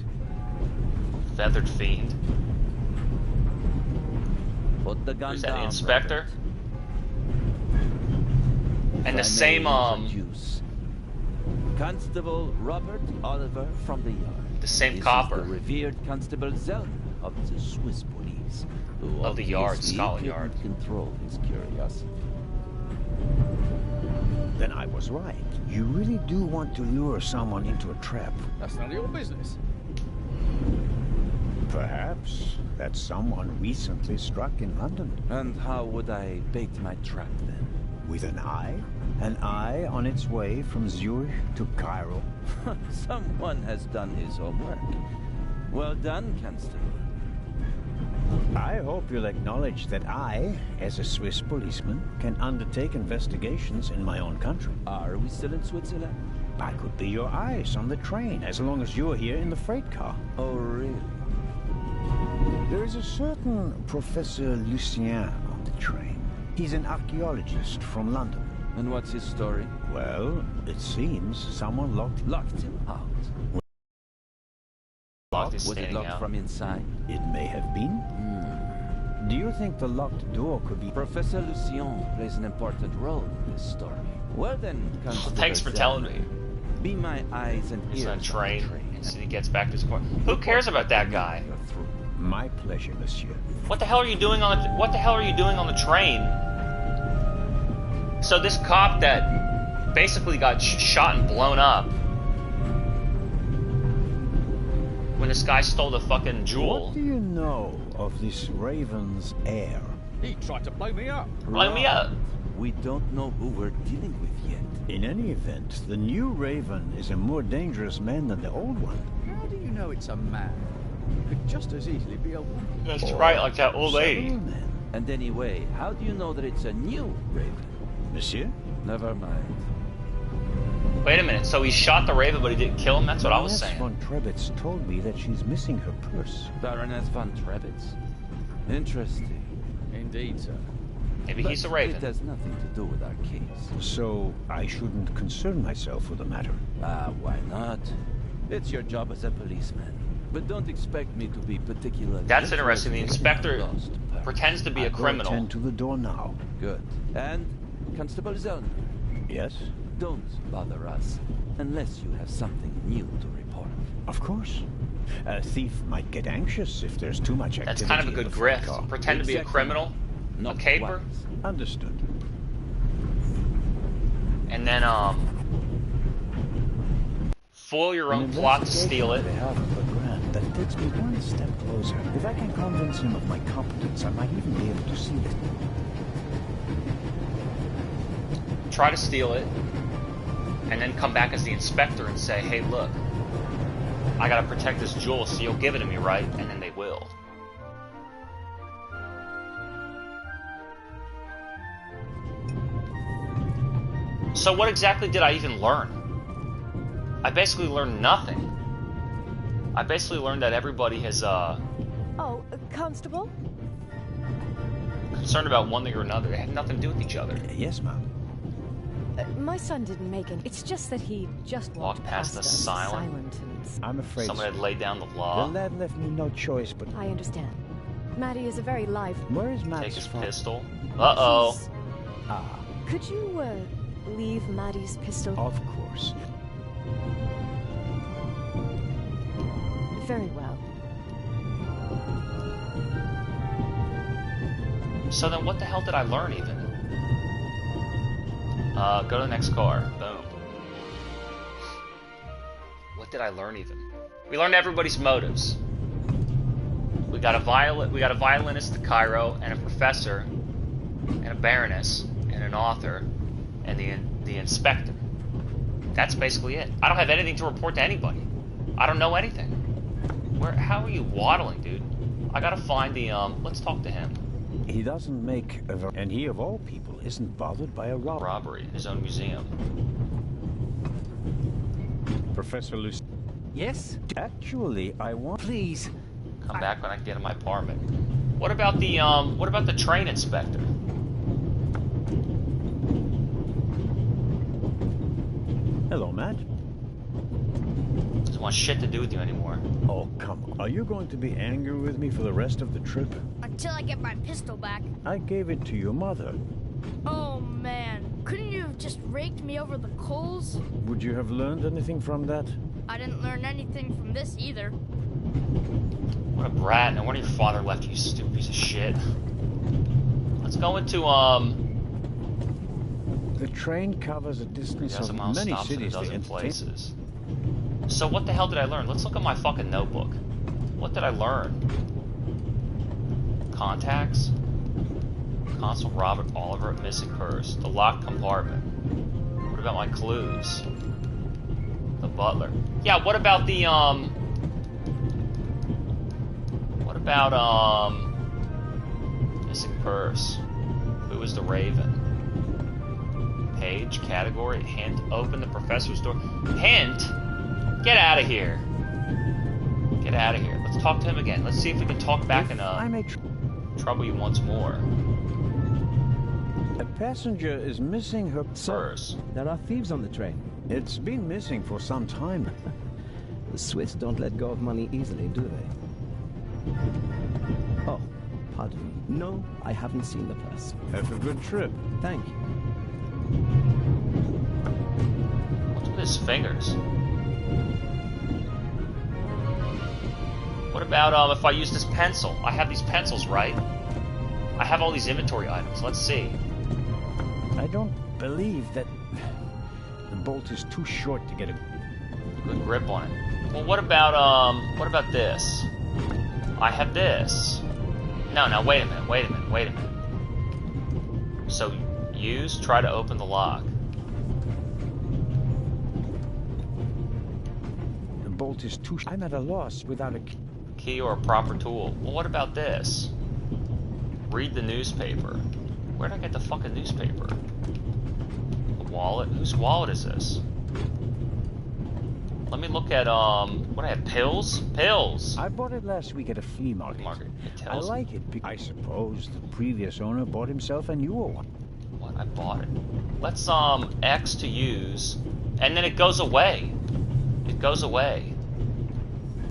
Feathered fiend? Put the gun Is that down, the inspector? Robert. And the same, Juice. Constable Robert Oliver from the yard. The same this copper. Is the revered Constable Zelda of the Swiss police. Who of the yard, obviously Scotland Yard. couldn't control his curiosity. Then I was right. You really do want to lure someone into a trap. That's none of your business. Perhaps that someone recently struck in London. And how would I bait my trap then? With an eye? An eye on its way from Zurich to Cairo. Someone has done his homework. Well done, Constable. I hope you'll acknowledge that I, as a Swiss policeman, can undertake investigations in my own country. Are we still in Switzerland? I could be your eyes on the train, as long as you're here in the freight car. Oh, really? There is a certain Professor Lucien on the train. He's an archaeologist from London. And what's his story? Well, it seems someone locked him out. Was it locked out from inside? It may have been. Do you think the locked door could be... Professor Lucien plays an important role in this story. Well then, Constable thanks for telling me. Be my eyes and ears on the train. happens and he gets back to his car. Who cares about that guy? My pleasure, monsieur. What the hell are you doing on the train? So this cop that basically got shot and blown up when this guy stole the fucking jewel. What do you know of this Raven's heir? He tried to blow me up. Blow me up. We don't know who we're dealing with yet. In any event, the new Raven is a more dangerous man than the old one. How do you know it's a man? It could just as easily be a woman. That's right, like that old lady. And anyway, how do you know that it's a new Raven? Monsieur? Never mind. Wait a minute, so he shot the Raven but he didn't kill him? That's what I was saying. Von Trebitz told me that she's missing her purse. Baroness von Trebitz? Interesting. Indeed, sir. Maybe But he's a Raven. It has nothing to do with our case. So, I shouldn't concern myself with the matter. Why not? It's your job as a policeman. But don't expect me to be particularly... That's interesting. The inspector pretends to be a criminal. I'll attend to the door now. Good. And, Constable Zellner? Yes? Don't bother us, unless you have something new to report. Of course. A thief might get anxious if there's too much activity. That's kind of a good grift. Pretend to be a criminal, a caper. Understood. And then, foil your own plot to steal it. That takes me one step closer. If I can convince him of my competence, I might even be able to seal it. Try to steal it, and then come back as the inspector and say, hey, look, I gotta protect this jewel, so you'll give it to me, right? And then they will. So what exactly did I even learn? I basically learned nothing. I basically learned that everybody has, Constable? concerned about one thing or another. They had nothing to do with each other. Yes, ma'am. My son didn't make it. It's just that he just Walked past the us silent. and... I'm afraid Someone had laid down the the law. lad left me no choice but... I understand. Maddie is a very live... Where is Matt's Take his father? pistol. Uh-oh. He's- Ah, Could you, leave Maddie's pistol? of course. Very well. So then what the hell did I learn even? Go to the next car. Boom. What did I learn even? We learned everybody's motives. We got a violinist to Cairo, and a professor, and a baroness, and an author, and the inspector. That's basically it. I don't have anything to report to anybody. I don't know anything. How are you waddling, dude? I gotta find the, let's talk to him. He doesn't make and he of all people isn't bothered by a Robbery in his own museum. Professor Lucy. Yes? Actually, I want... Please. Come back when I get in my apartment. What about the train inspector? Hello, Matt. Doesn't want shit to do with you anymore. Oh, come on. Are you going to be angry with me for the rest of the trip? Until I get my pistol back. I gave it to your mother. Oh, man. Couldn't you have just raked me over the coals? Would you have learned anything from that? I didn't learn anything from this either. What a brat. No wonder your father left you, you stupid piece of shit. Let's go into, The train covers a distance of many cities to entertain. places. So what the hell did I learn? Let's look at my fucking notebook. What did I learn? Contacts? Consul Robert Oliver, missing purse. The locked compartment. What about my clues? The butler. Yeah, what about the, What about, missing purse? Who is the Raven? Page, category, hint, open the professor's door. Hint? Get out of here. Get out of here. Let's talk to him again. Let's see if we can talk back and trouble you once more. A passenger is missing her purse. There are thieves on the train. It's been missing for some time. The Swiss don't let go of money easily, do they? Oh, pardon me. No, I haven't seen the purse. Have a good trip. Thank you. What's with his fingers? What about if I use this pencil? I have these pencils, right? I have all these inventory items. Let's see. I don't believe that the bolt is too short to get a good grip on it. Well, what about this? I have this. No, wait a minute. So, try to open the lock. The bolt is too short. I'm at a loss without a key or a proper tool. Well, what about this? Read the newspaper. Where'd I get the fucking newspaper? A wallet? Whose wallet is this? Let me look at, what I have, pills? Pills! I bought it last week at a flea market. I like it because I suppose the previous owner bought himself a newer one. What? I bought it. Let's, X to use, and then it goes away. It goes away.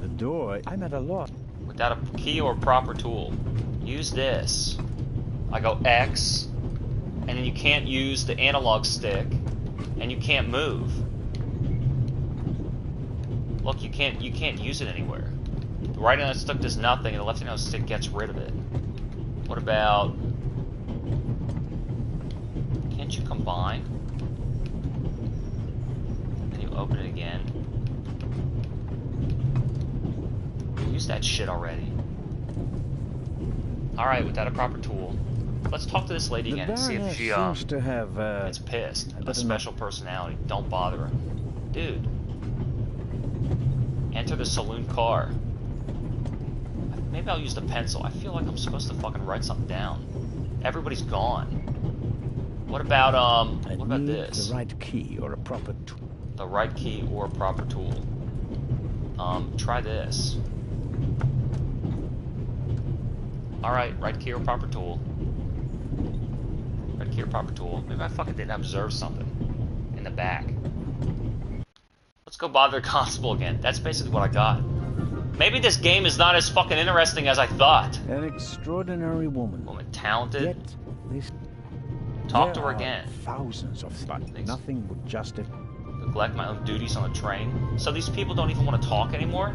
The door, I'm at a loss. Without a key or a proper tool. Use this. I go X, and then you can't use the analog stick, and you can't move. Look, you can't use it anywhere. The right analog stick does nothing, and the left analog stick gets rid of it. What about... Can't you combine? Then you open it again. Use that shit already. Alright, without a proper tool. Let's talk to this lady again and see if she seems to have gets pissed. A special personality. Don't bother her. Dude. Enter the saloon car. Maybe I'll use the pencil. I feel like I'm supposed to fucking write something down. Everybody's gone. What about this? The right key or a proper tool. The right key or a proper tool. Try this. Alright, right key or proper tool. Right key or proper tool. Maybe I fucking didn't observe something in the back. Let's go bother the constable again. That's basically what I got. Maybe this game is not as fucking interesting as I thought. An extraordinary woman. Woman, talented. Yet, this... Talk to her again. Thousands of things. Nothing would justify. Neglect my own duties on the train. So these people don't even want to talk anymore?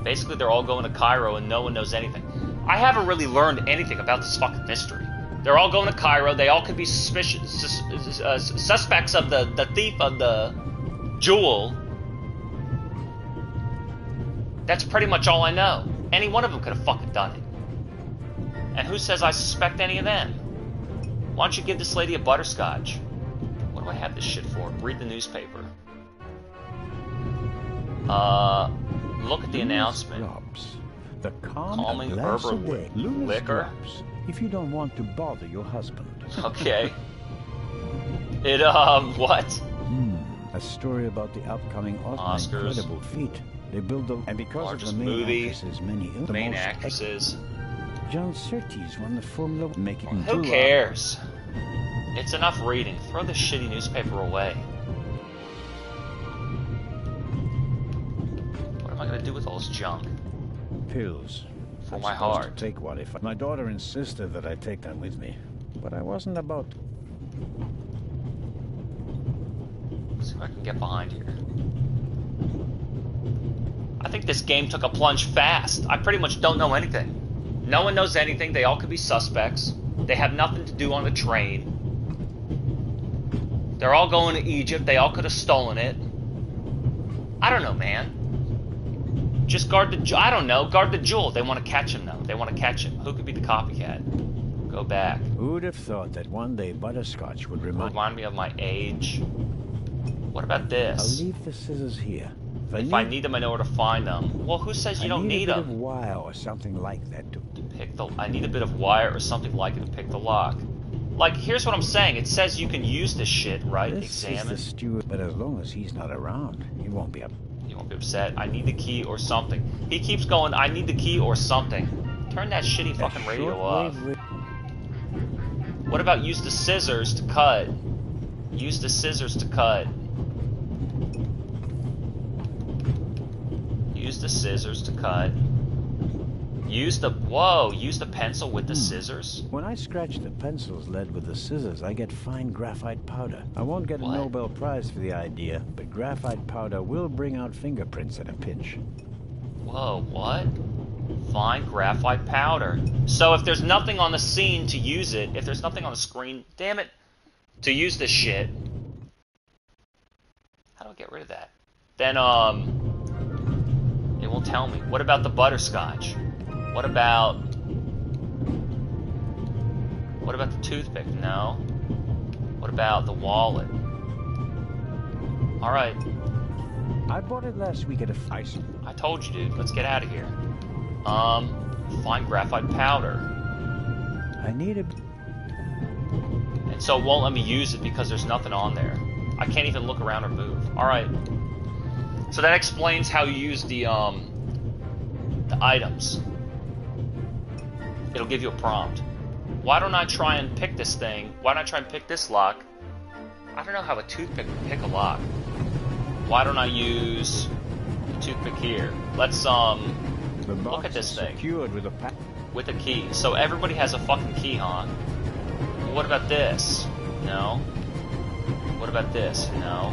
Basically, they're all going to Cairo and no one knows anything. I haven't really learned anything about this fucking mystery. They're all going to Cairo. They all could be suspects of the thief of the jewel. That's pretty much all I know. Any one of them could have fucking done it. And who says I suspect any of them? Why don't you give this lady a butterscotch? What do I have this shit for? Read the newspaper. Look at the announcement. The calming herbal liquor. If you don't want to bother your husband. Okay. It, what? A story about the upcoming Oscars. Incredible feat. They build the... And because largest of the main movie, actresses, many main actresses. John Surtees won the Formula... Make it who cares? It's enough reading. Throw this shitty newspaper away. What am I gonna do with all this junk? Pills. For my heart. To take one if my daughter insisted that I take them with me, but I wasn't about to. Let's see if I can get behind here. I think this game took a plunge fast. I pretty much don't know anything. No one knows anything. They all could be suspects. They have nothing to do on the train. They're all going to Egypt. They all could have stolen it. I don't know, man. Just guard the... I don't know. Guard the jewel. They want to catch him, though. They want to catch him. Who could be the copycat? Go back. Who would have thought that one day butterscotch would remind me of my age? What about this? I'll leave the scissors here. If I need them, I know where to find them. Well, who says you don't need them? I need a bit of wire or something like that to pick the... I need a bit of wire or something like it to pick the lock. Like, here's what I'm saying. It says you can use this shit, right? Examine. This is the steward, but as long as he's not around, he won't be up. He won't be upset. I need the key or something. He keeps going, I need the key or something. Turn that shitty fucking radio off. What about use the scissors to cut? Use the scissors to cut. Use the scissors to cut. Use the... Whoa! Use the pencil with the scissors? When I scratch the pencil's lead with the scissors, I get fine graphite powder. I won't get a Nobel Prize for the idea, but graphite powder will bring out fingerprints at a pinch. Whoa, what? Find graphite powder. So if there's nothing on the scene to use it, if there's nothing on the screen, damn it, to use this shit, how do I get rid of that? Then, it won't tell me. What about the butterscotch? What about the toothpick? No. What about the wallet? Alright. I bought it last week at a ice. I told you, dude. Let's get out of here. Find graphite powder. I need a... And so it won't let me use it because there's nothing on there. I can't even look around or move. Alright. So that explains how you use the items. It'll give you a prompt. Why don't I try and pick this thing? Why don't I try and pick this lock? I don't know how a toothpick would pick a lock. Why don't I use the toothpick here? Let's look at this thing. Secured with a key. So everybody has a fucking key, huh? Well, what about this? No. What about this? No.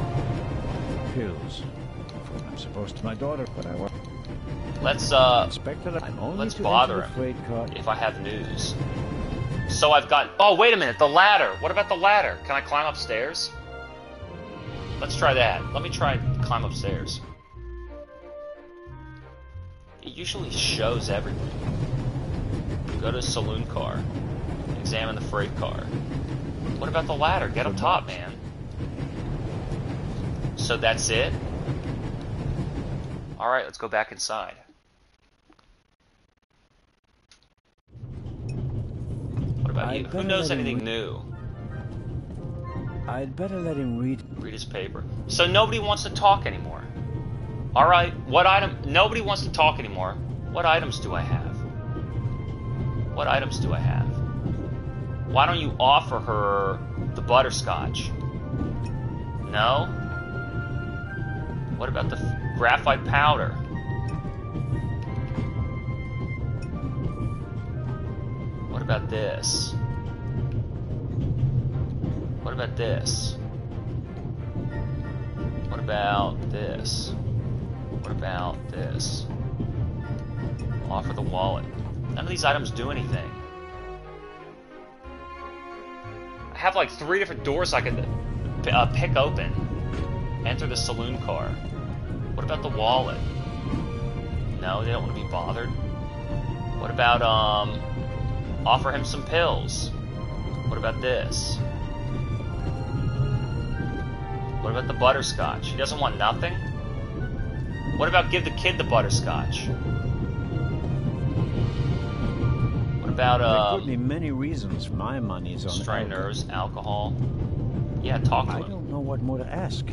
Pills. I'm supposed to my daughter, but I want. Let's Inspector, I'm only let's to bother enter the freight car. if I have news. So I've got. Oh, wait a minute. The ladder. What about the ladder? Can I climb upstairs? Let's try that. Let me try and climb upstairs. It usually shows everything. Go to saloon car. Examine the freight car. What about the ladder? Get up top, man. So that's it? Alright, let's go back inside. What about you? Who knows anything new? I'd better let him read his paper. So nobody wants to talk anymore. Alright, what item? Nobody wants to talk anymore. What items do I have? What items do I have? Why don't you offer her the butterscotch? No? What about the graphite powder? What about this? What about this? What about this? What about this? Offer the wallet. None of these items do anything. I have like 3 different doors I could pick open. Enter the saloon car. What about the wallet? No, they don't want to be bothered. What about, offer him some pills? What about this? What about the butterscotch? He doesn't want nothing? What about give the kid the butterscotch? What about, there could be many reasons my money's on strained nerves, alcohol. Yeah, talk to him. I don't know what more to ask.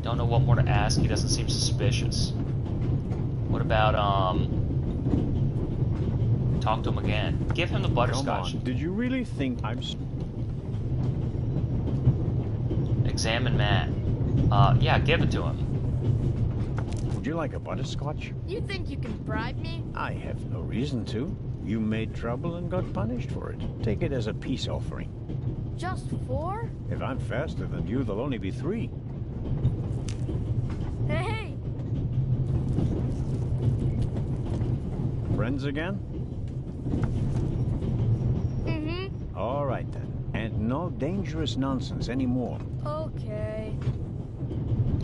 Don't know what more to ask. He doesn't seem suspicious. What about, talk to him again. Give him the butterscotch. Come on. Did you really think I'm... Examine Matt. Yeah, give it to him. Would you like a butterscotch? You think you can bribe me? I have no reason to. You made trouble and got punished for it. Take it as a peace offering. Just 4? If I'm faster than you, there'll only be 3. Hey! Friends again? Mm-hmm. All right then. And no dangerous nonsense anymore. Okay.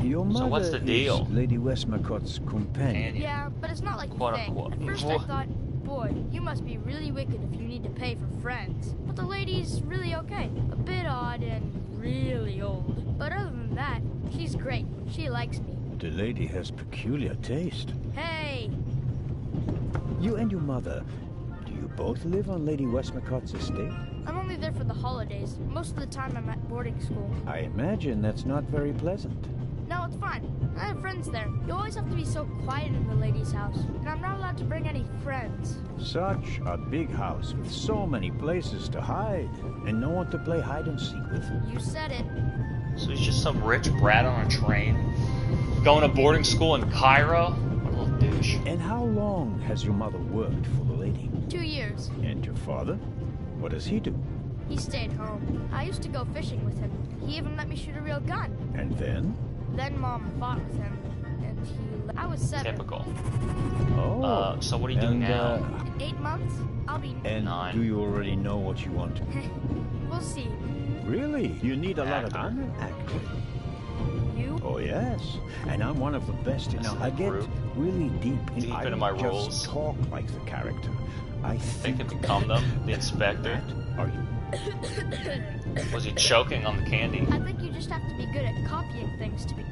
Your mother So what's the deal? is Lady Westmacott's companion. Yeah, but it's not like you Quote, think. unquote. At first I thought, boy, you must be really wicked if you need to pay for friends. But the lady's really okay. A bit odd and really old. But other than that, she's great. She likes me. The lady has peculiar taste. Hey! You and your mother, do you both live on Lady Westmacott's estate? I'm only there for the holidays. Most of the time I'm at boarding school. I imagine that's not very pleasant. No, it's fine. I have friends there. You always have to be so quiet in the lady's house. And I'm not allowed to bring any friends. Such a big house with so many places to hide and no one to play hide and seek with. You said it. So he's just some rich brat on a train? Going to boarding school in Cairo? What a little douche. And how long has your mother worked for the lady? 2 years. And your father? What does he do? He stayed home. I used to go fishing with him. He even let me shoot a real gun. And then? Then Mom fought with him. and I was 7. Typical. Oh. So what are you doing now? In 8 months, I'll be And 9. do you already know what you want? We'll see. Really? You need a lot of Actor. armor acting. You? Oh yes, and I'm one of the best. That's Now the I get group. really deep Deep into my roles. Just talk like the character. I They think can become them. The inspector. Are you? Was he choking on the candy? I think you just have to be good at copying things to be.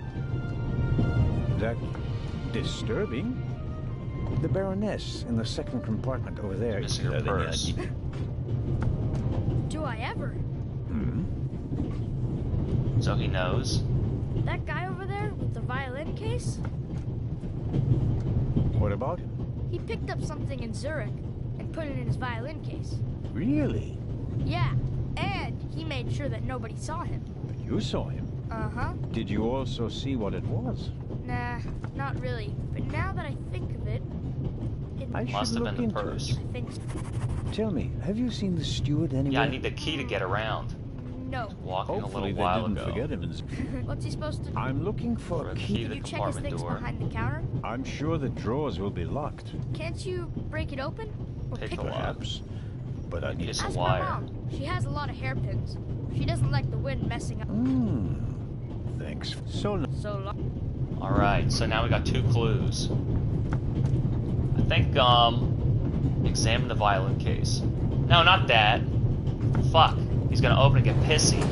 That disturbing? The Baroness in the second compartment over there. Missing her purse. Do I ever? Hmm. So he knows. That guy over there with the violin case? What about him? He picked up something in Zurich and put it in his violin case. Really? Yeah, and he made sure that nobody saw him. But you saw him. Uh-huh. Did you also see what it was? Nah, not really. But now that I think of it, I Must should have look been the into purse. it. I think so. Tell me, have you seen the steward anywhere? Yeah, I need the key to get around. No. Walking Hopefully a little while they didn't ago. forget him. What's he supposed to do? I'm looking for a key. to Can the you check his compartment things door. behind the counter? I'm sure the drawers will be locked. Can't you break it open? Or Pick pick a it lock. Perhaps. But I need It's a Ask wire. my mom. She has a lot of hairpins. She doesn't like the wind messing up. Thanks. So long. Alright, so now we got 2 clues. I think, examine the violin case. No, not that. Fuck. He's gonna open and get pissy.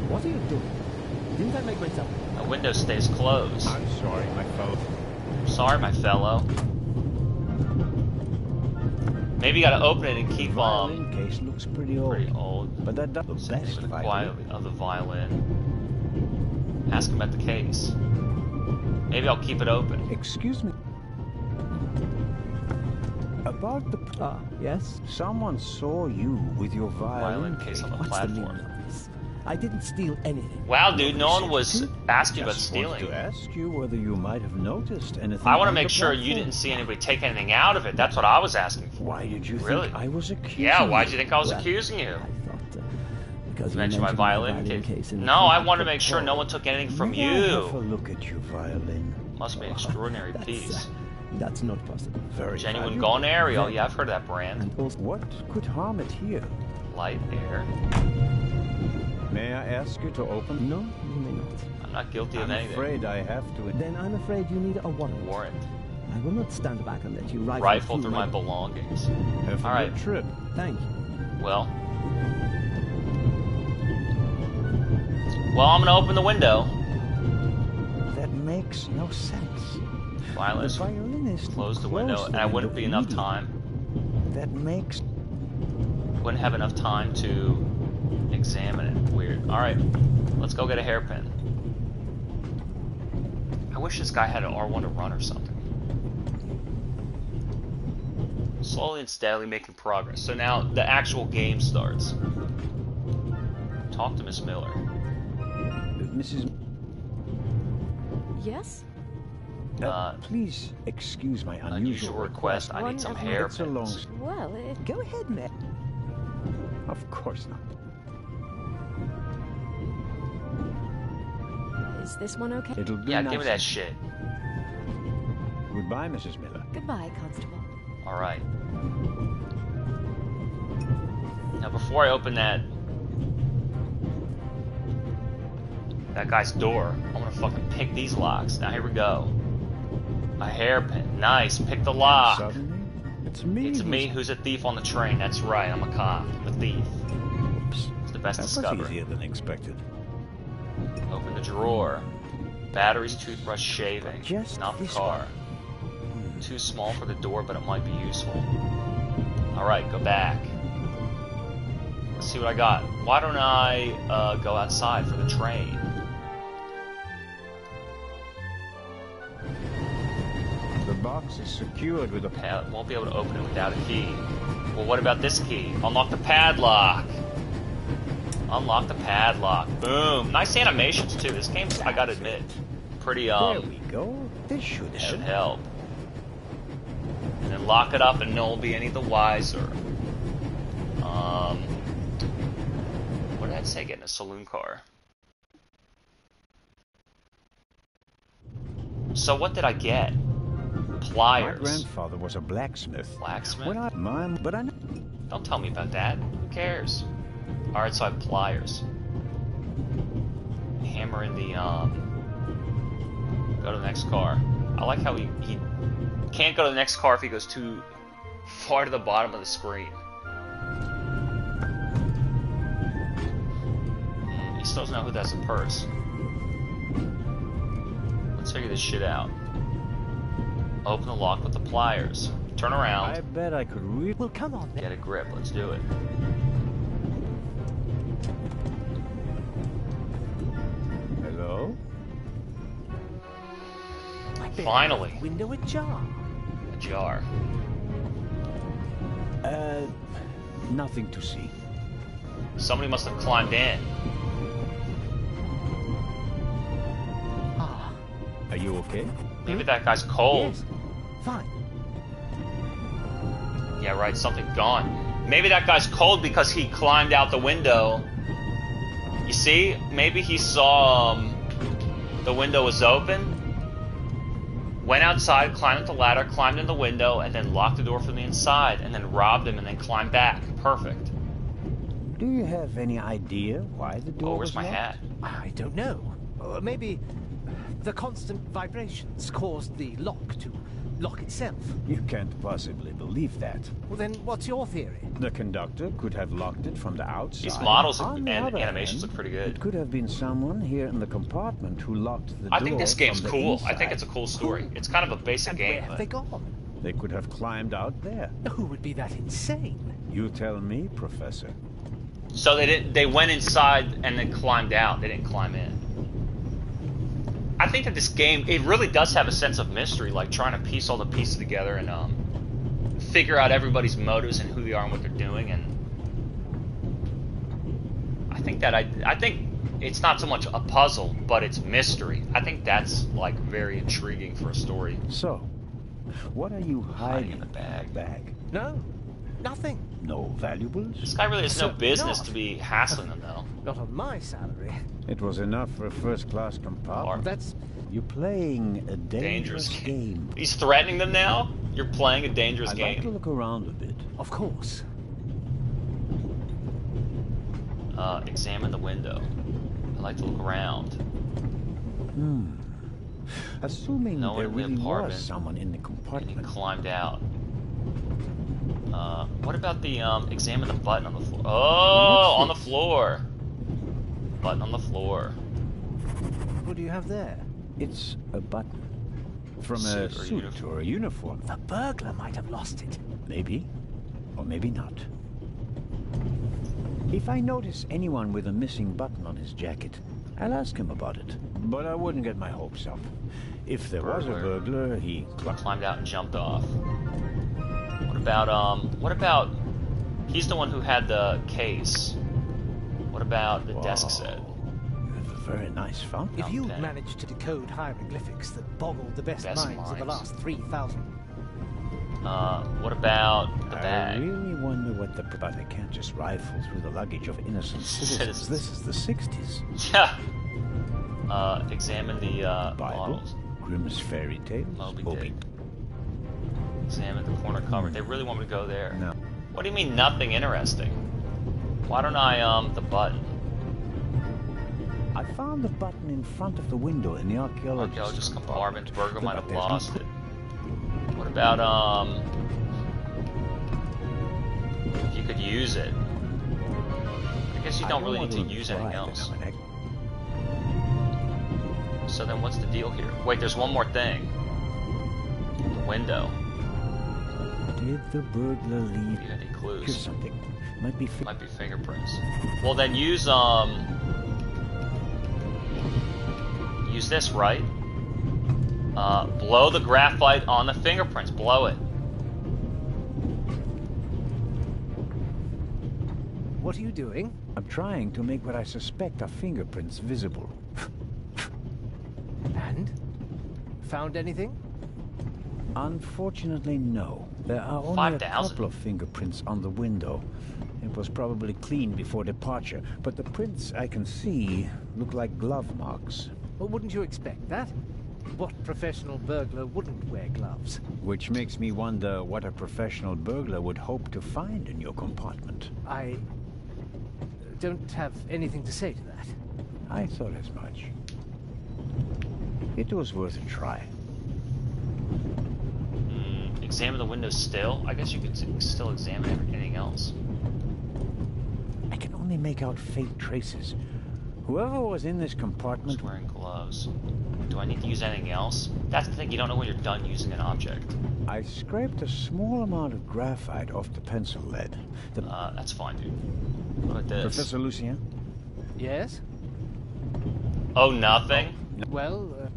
What are you doing? Didn't I make myself? The window stays closed. I'm sorry, my fellow. Sorry, my fellow. Maybe you gotta open it and keep, Violin case looks pretty old. pretty old. But that does the best For the violin. quiet of the violin. Ask him about the case. Maybe I'll keep it open. Excuse me. About the... yes? Someone saw you with your violin, Violin case on the What's the meaning platform. of this? I didn't steal anything. Wow, dude, no one was asking about Just wanted stealing. to ask you whether you might have noticed anything. I want to on make the sure you platform. didn't see anybody take anything out of it. That's what I was asking for. Why did you Really? think I was accusing Yeah, why'd you you? think I was Well, accusing you? Because You you mentioned my violin case. case. in the No, I contact want to book. make sure no one took anything from May I have a you. look at your violin. Must be an extraordinary piece. That's not possible. Very Genuine valuable. Gone Aerial. Yeah, I've heard of that brand. And also, What could harm it here? Light air. May I ask you to open? no, you may not. I'm not guilty of I'm anything. afraid I have to. Then I'm afraid you need a warrant. Warrant. I will not stand back and let you Rifle through my belongings. Have a All right. good trip. Thank you. Well, I'm gonna open the window. That makes no sense. Violinist The violinist close the would window, close and the I wouldn't window be enough immediately. time. That makes... Wouldn't have enough time to examine it. Weird. All right, let's go get a hairpin. I wish this guy had an R1 to run or something. Slowly and steadily making progress. So now the actual game starts. Talk to Miss Miller. Mrs. Yes? Please excuse my Unusual request. I need some It's a long... hairpins. Well, Go ahead, Matt. Of course not. is this one okay? It'll be Yeah, nice. give me that shit. Goodbye, Mrs. Miller. Goodbye, Constable. All right. Now, before I open that guy's door, I'm gonna fucking pick these locks. Now here we go. A hairpin. Nice. Pick the lock. Suddenly, it's me. It's me who's a thief on the train. That's right. I'm a cop. I'm a thief. It's the best That was discovery. easier than expected. Open the drawer. Batteries, toothbrush, shaving. Just Not the this car. Too small for the door, but it might be useful. Alright, go back. Let's see what I got. Why don't I go outside for the train? The box is secured with a Won't be able to open it without a key. Well, what about this key? Unlock the padlock. Unlock the padlock. Boom. Nice animations too. This game, I gotta admit, pretty There we go. This should should help. help. And then lock it up, and no one will be any the wiser. What did I say? Getting a saloon car. So what did I get? Pliers. My grandfather was a blacksmith. Blacksmith? Don't tell me about that. Who cares? Alright, so I have pliers. Hammer in the, go to the next car. I like how he can't go to the next car if he goes too far to the bottom of the screen. He still doesn't know who that's a purse. Let's figure this shit out. Open the lock with the pliers. Turn around. I bet I could read. Well, come on then. Get a grip. Let's do it. Hello? Finally. Window ajar. Ajar. Nothing to see. Somebody must have climbed in. Ah. Are you okay? Maybe that guy's cold. Yes. Fine. Yeah, right, something gone. Maybe that guy's cold because he climbed out the window. You see? Maybe he saw the window was open, went outside, climbed up the ladder, climbed in the window, and then locked the door from the inside, and then robbed him, and then climbed back. Perfect. Do you have any idea why the door where's was my locked? hat? I don't know. Maybe the constant vibrations caused the lock to lock itself. You can't possibly believe that. Well, then what's your theory? The conductor could have locked it from the outside. These models On and the other animations hand, look pretty good. It could have been someone here in the compartment who locked the door. I think this game's from the cool. inside. I think it's a cool story. It's kind of a basic And game. where have they gone? They could have climbed out there. Who would be that insane? You tell me, Professor. So they didn't. They went inside and then climbed out. They didn't climb in. I think that this game, it really does have a sense of mystery, like trying to piece all the pieces together and figure out everybody's motives and who they are and what they're doing. And I think that I think it's not so much a puzzle, but it's mystery. I think that's like very intriguing for a story. So, what are you hiding in the bag? No, nothing. No valuables? This guy really has no Certainly business not. to be hassling them, though. Not on my salary. It was enough for a first-class compartment. That's... You're playing a dangerous game. He's threatening them now? You're playing a dangerous I'd game. like to look around a bit. Of course. Examine the window. I like to look around. Assuming No one there in the really apartment. was someone in the compartment. He climbed out. What about the, examine the button on the floor? Oh, on the floor. Button on the floor. What do you have there? It's a button. From a Suit or suit uniform. or a uniform. The burglar might have lost it. Maybe. Or maybe not. If I notice anyone with a missing button on his jacket, I'll ask him about it. But I wouldn't get my hopes up. If there was a burglar, he climbed out and jumped off. What about, he's the one who had the case. What about the desk set? You have a very nice fountain. If you managed to decode hieroglyphics that boggled the best minds of the last 3,000. What about the bag? I really wonder what the... But they can't just rifle through the luggage of innocent citizens. This is the 60s. Yeah. Examine the Bible, models. Grimm's Fairy Tales, Moby Moby. Dick. Examine the corner cover. They really want me to go there. No. What do you mean nothing interesting? Why don't I, the button? I found the button in front of the window in the archaeologist's compartment. Burglar might have But there's no lost it. What about, if you could use it? I guess you don't really need to use anything else. So then what's the deal here? Wait, there's one more thing. The window. Did the burglar leave? You got any clues? Here's something. Might be fingerprints. Well then use this, right? Blow the graphite on the fingerprints. Blow it. What are you doing? I'm trying to make what I suspect are fingerprints visible. And? Found anything? Unfortunately, no. There are only 5,000. a couple of fingerprints on the window. It was probably cleaned before departure, but the prints I can see look like glove marks. Well, wouldn't you expect that? What professional burglar wouldn't wear gloves? Which makes me wonder what a professional burglar would hope to find in your compartment. I don't have anything to say to that. I thought as much. It was worth a try. Examine the window still? I guess you could still examine anything else. I can only make out faint traces. Whoever was in this compartment... Who's wearing gloves? Do I need to use anything else? That's the thing, you don't know when you're done using an object. I scraped a small amount of graphite off the pencil lead. That's fine, dude. What about this? Professor Lucien? Yes? Oh, nothing? Well,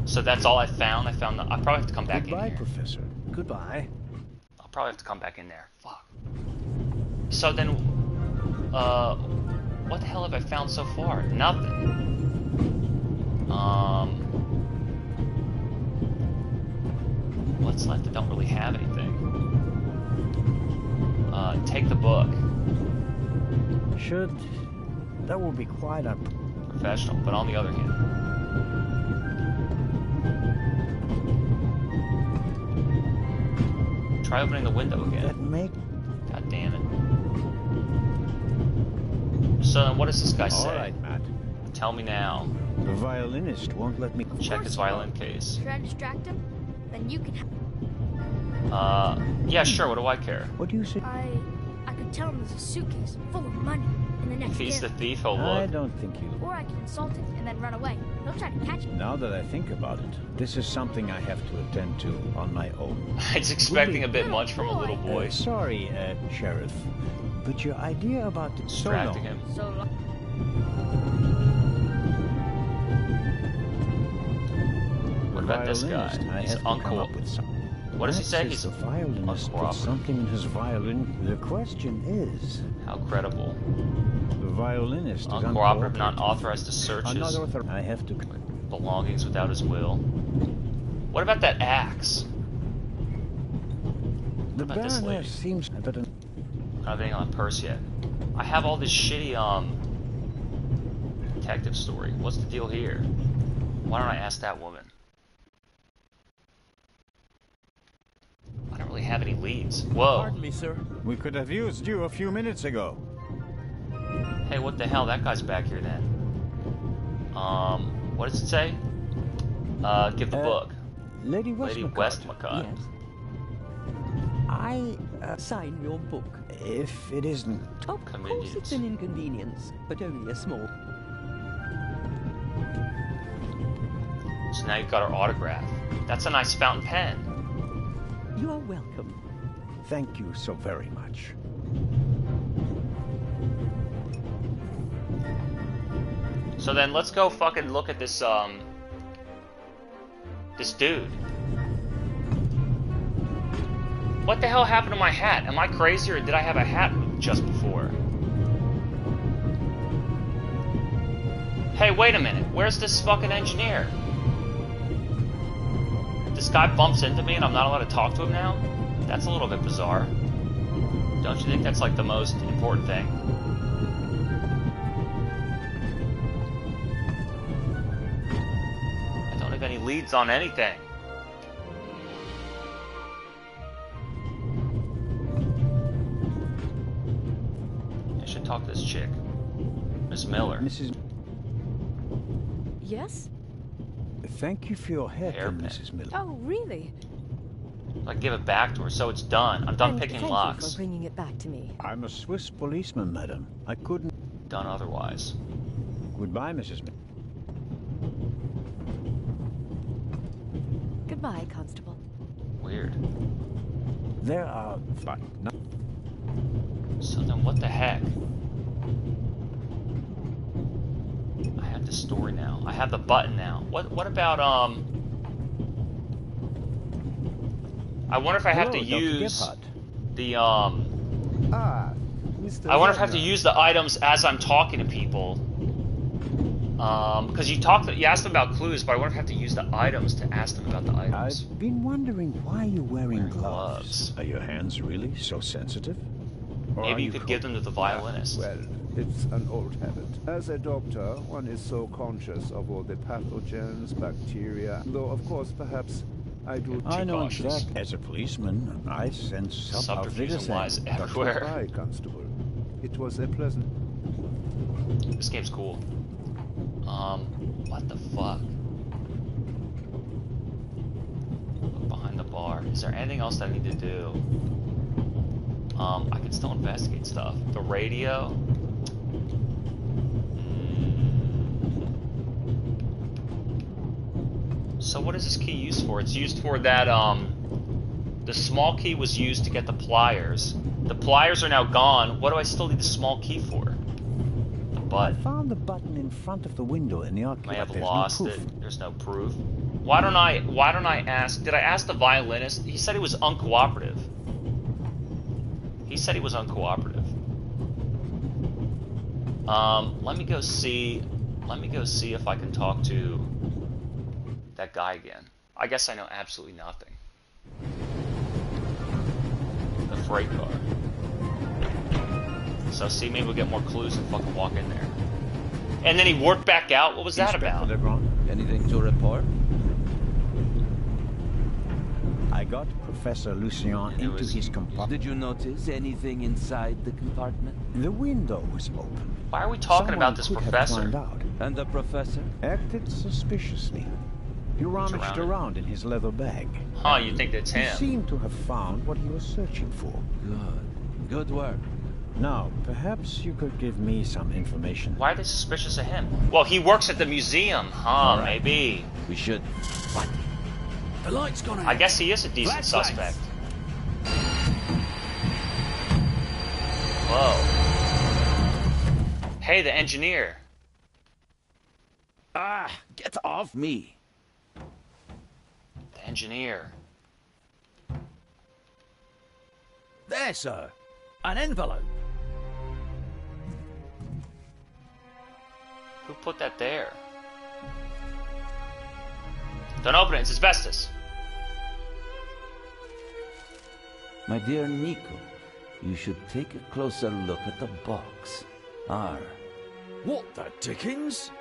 So that's all I found? I probably have to come back in here. Goodbye, Professor. Goodbye. I'll probably have to come back in there. Fuck. So then, what the hell have I found so far? Nothing. What's left? I don't really have anything. Take the book. That will be quite unprofessional, but on the other hand. Try opening the window again. God damn it. So then what does this guy say? Alright, Matt. Tell me now. The violinist won't let me... Check his violin case. Try to distract him? Then you can... Yeah, sure, what do I care? What do you say? I could tell him there's a suitcase full of money in the next If he's the bin. thief, he'll look. I don't think you... Or I can insult it and then run away. He'll try to catch it. Now that I think about it, this is something I have to attend to on my own. I was expecting a bit much from a little boy. Sorry, Sheriff, but your idea about the distracting him. So long. What about this guy? He's uncle. What does he say? He's a violinist put something in his violin. The question is... How credible? The violinist is uncooperative, not authorized to search his I have to... belongings without his will. What about that axe? The Baroness seems... I don't have anything on the purse yet. I have all this shitty, detective story. What's the deal here? Why don't I ask that woman? I don't really have any leads. Whoa. Pardon me, sir. We could have used you a few minutes ago. Hey, what the hell? That guy's back here then. What does it say? Give the book. Lady Westmacott. Yes. I sign your book. If it isn't... Of course it's an inconvenience, but only a small... So now you've got our autograph. That's a nice fountain pen. You are welcome. Thank you so very much. So then let's go fucking look at this, this dude. What the hell happened to my hat? Am I crazy or did I have a hat just before? Hey, wait a minute. Where's this fucking engineer? This guy bumps into me and I'm not allowed to talk to him now? That's a little bit bizarre. Don't you think that's like the most important thing? I don't have any leads on anything. I should talk to this chick. Miss Miller. Mrs. Yes? Thank you for your hairpin, Mrs. Miller. Oh, really? I give it back to her, so it's done. I'm done And picking thank locks. you for bringing it back to me. I'm a Swiss policeman, madam. I couldn't... Done otherwise. Goodbye, Mrs. Miller. Goodbye, Constable. Weird. There are... No. So then what the heck? I have the story now. I have the button now. What about, I wonder if I have to use the, Mr. I wonder if I have to use the items as I'm talking to people. Because you asked them about clues, but I wonder if I have to use the items to ask them about the items. I've been wondering why you're wearing gloves. Are your hands really so sensitive? Maybe you could give them to the violinist. Well, It's an old habit. As a doctor, one is so conscious of all the pathogens, bacteria, though of course perhaps I do I know cautious. exactly. As a policeman, I sense Subterfuge and lies Dr. everywhere. Bye, Constable. It was a pleasant... This game's cool. What the fuck? Look behind the bar. Is there anything else that I need to do? I can still investigate stuff. The radio. So what is this key used for? It's used for that, the small key was used to get the pliers. The pliers are now gone. What do I still need the small key for? The button. I found the button in front of the window in the arcade. May have There's lost no proof. it. There's no proof. Why don't I ask, did I ask the violinist? He said he was uncooperative. He said he was uncooperative. Let me go see if I can talk to that guy again. I guess I know absolutely nothing. The freight car. So see, maybe we'll get more clues and fucking walk in there. And then he worked back out? What was that about? Anything to report? I got Professor Lucien into his compartment. Did you notice anything inside the compartment? The window was open. Why are we talking Someone about this could have professor? climbed out. And the professor? Acted suspiciously. He rummaged around in his leather bag. Huh, you think that's He him? seemed to have found what he was searching for. Good. Good work. Now, perhaps you could give me some information. Why are they suspicious of him? Well, he works at the museum. Huh, right. maybe. We should. What? The light's gone out. I guess he is a decent suspect. Whoa. Hey, the engineer. Ah, get off me. The engineer. There, sir. An envelope. Who put that there? Don't open it, it's asbestos. My dear Nico, you should take a closer look at the box. R. What the dickens?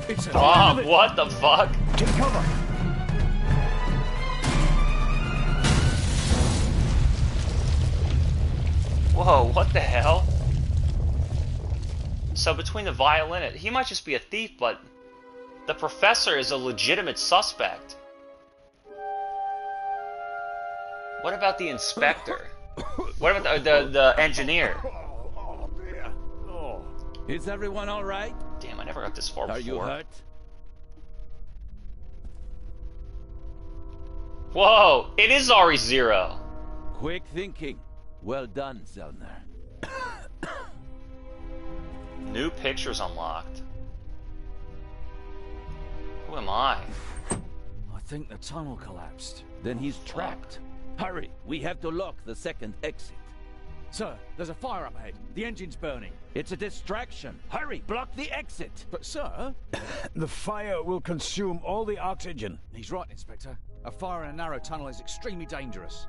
It's an Mom, what the fuck? Take cover. Whoa, what the hell? So between the violinist, he might just be a thief, but the professor is a legitimate suspect. What about the inspector? What about the engineer? Is everyone all right? Damn, I never got this far before. Are you hurt? Whoa, it is RE0. Quick thinking. Well done, Zellner. New pictures unlocked. Who am I? I think the tunnel collapsed. Then he's trapped. Hurry, we have to lock the second exit. Sir, there's a fire up ahead. The engine's burning. It's a distraction. Hurry, block the exit. But sir... The fire will consume all the oxygen. He's right, Inspector. A fire in a narrow tunnel is extremely dangerous.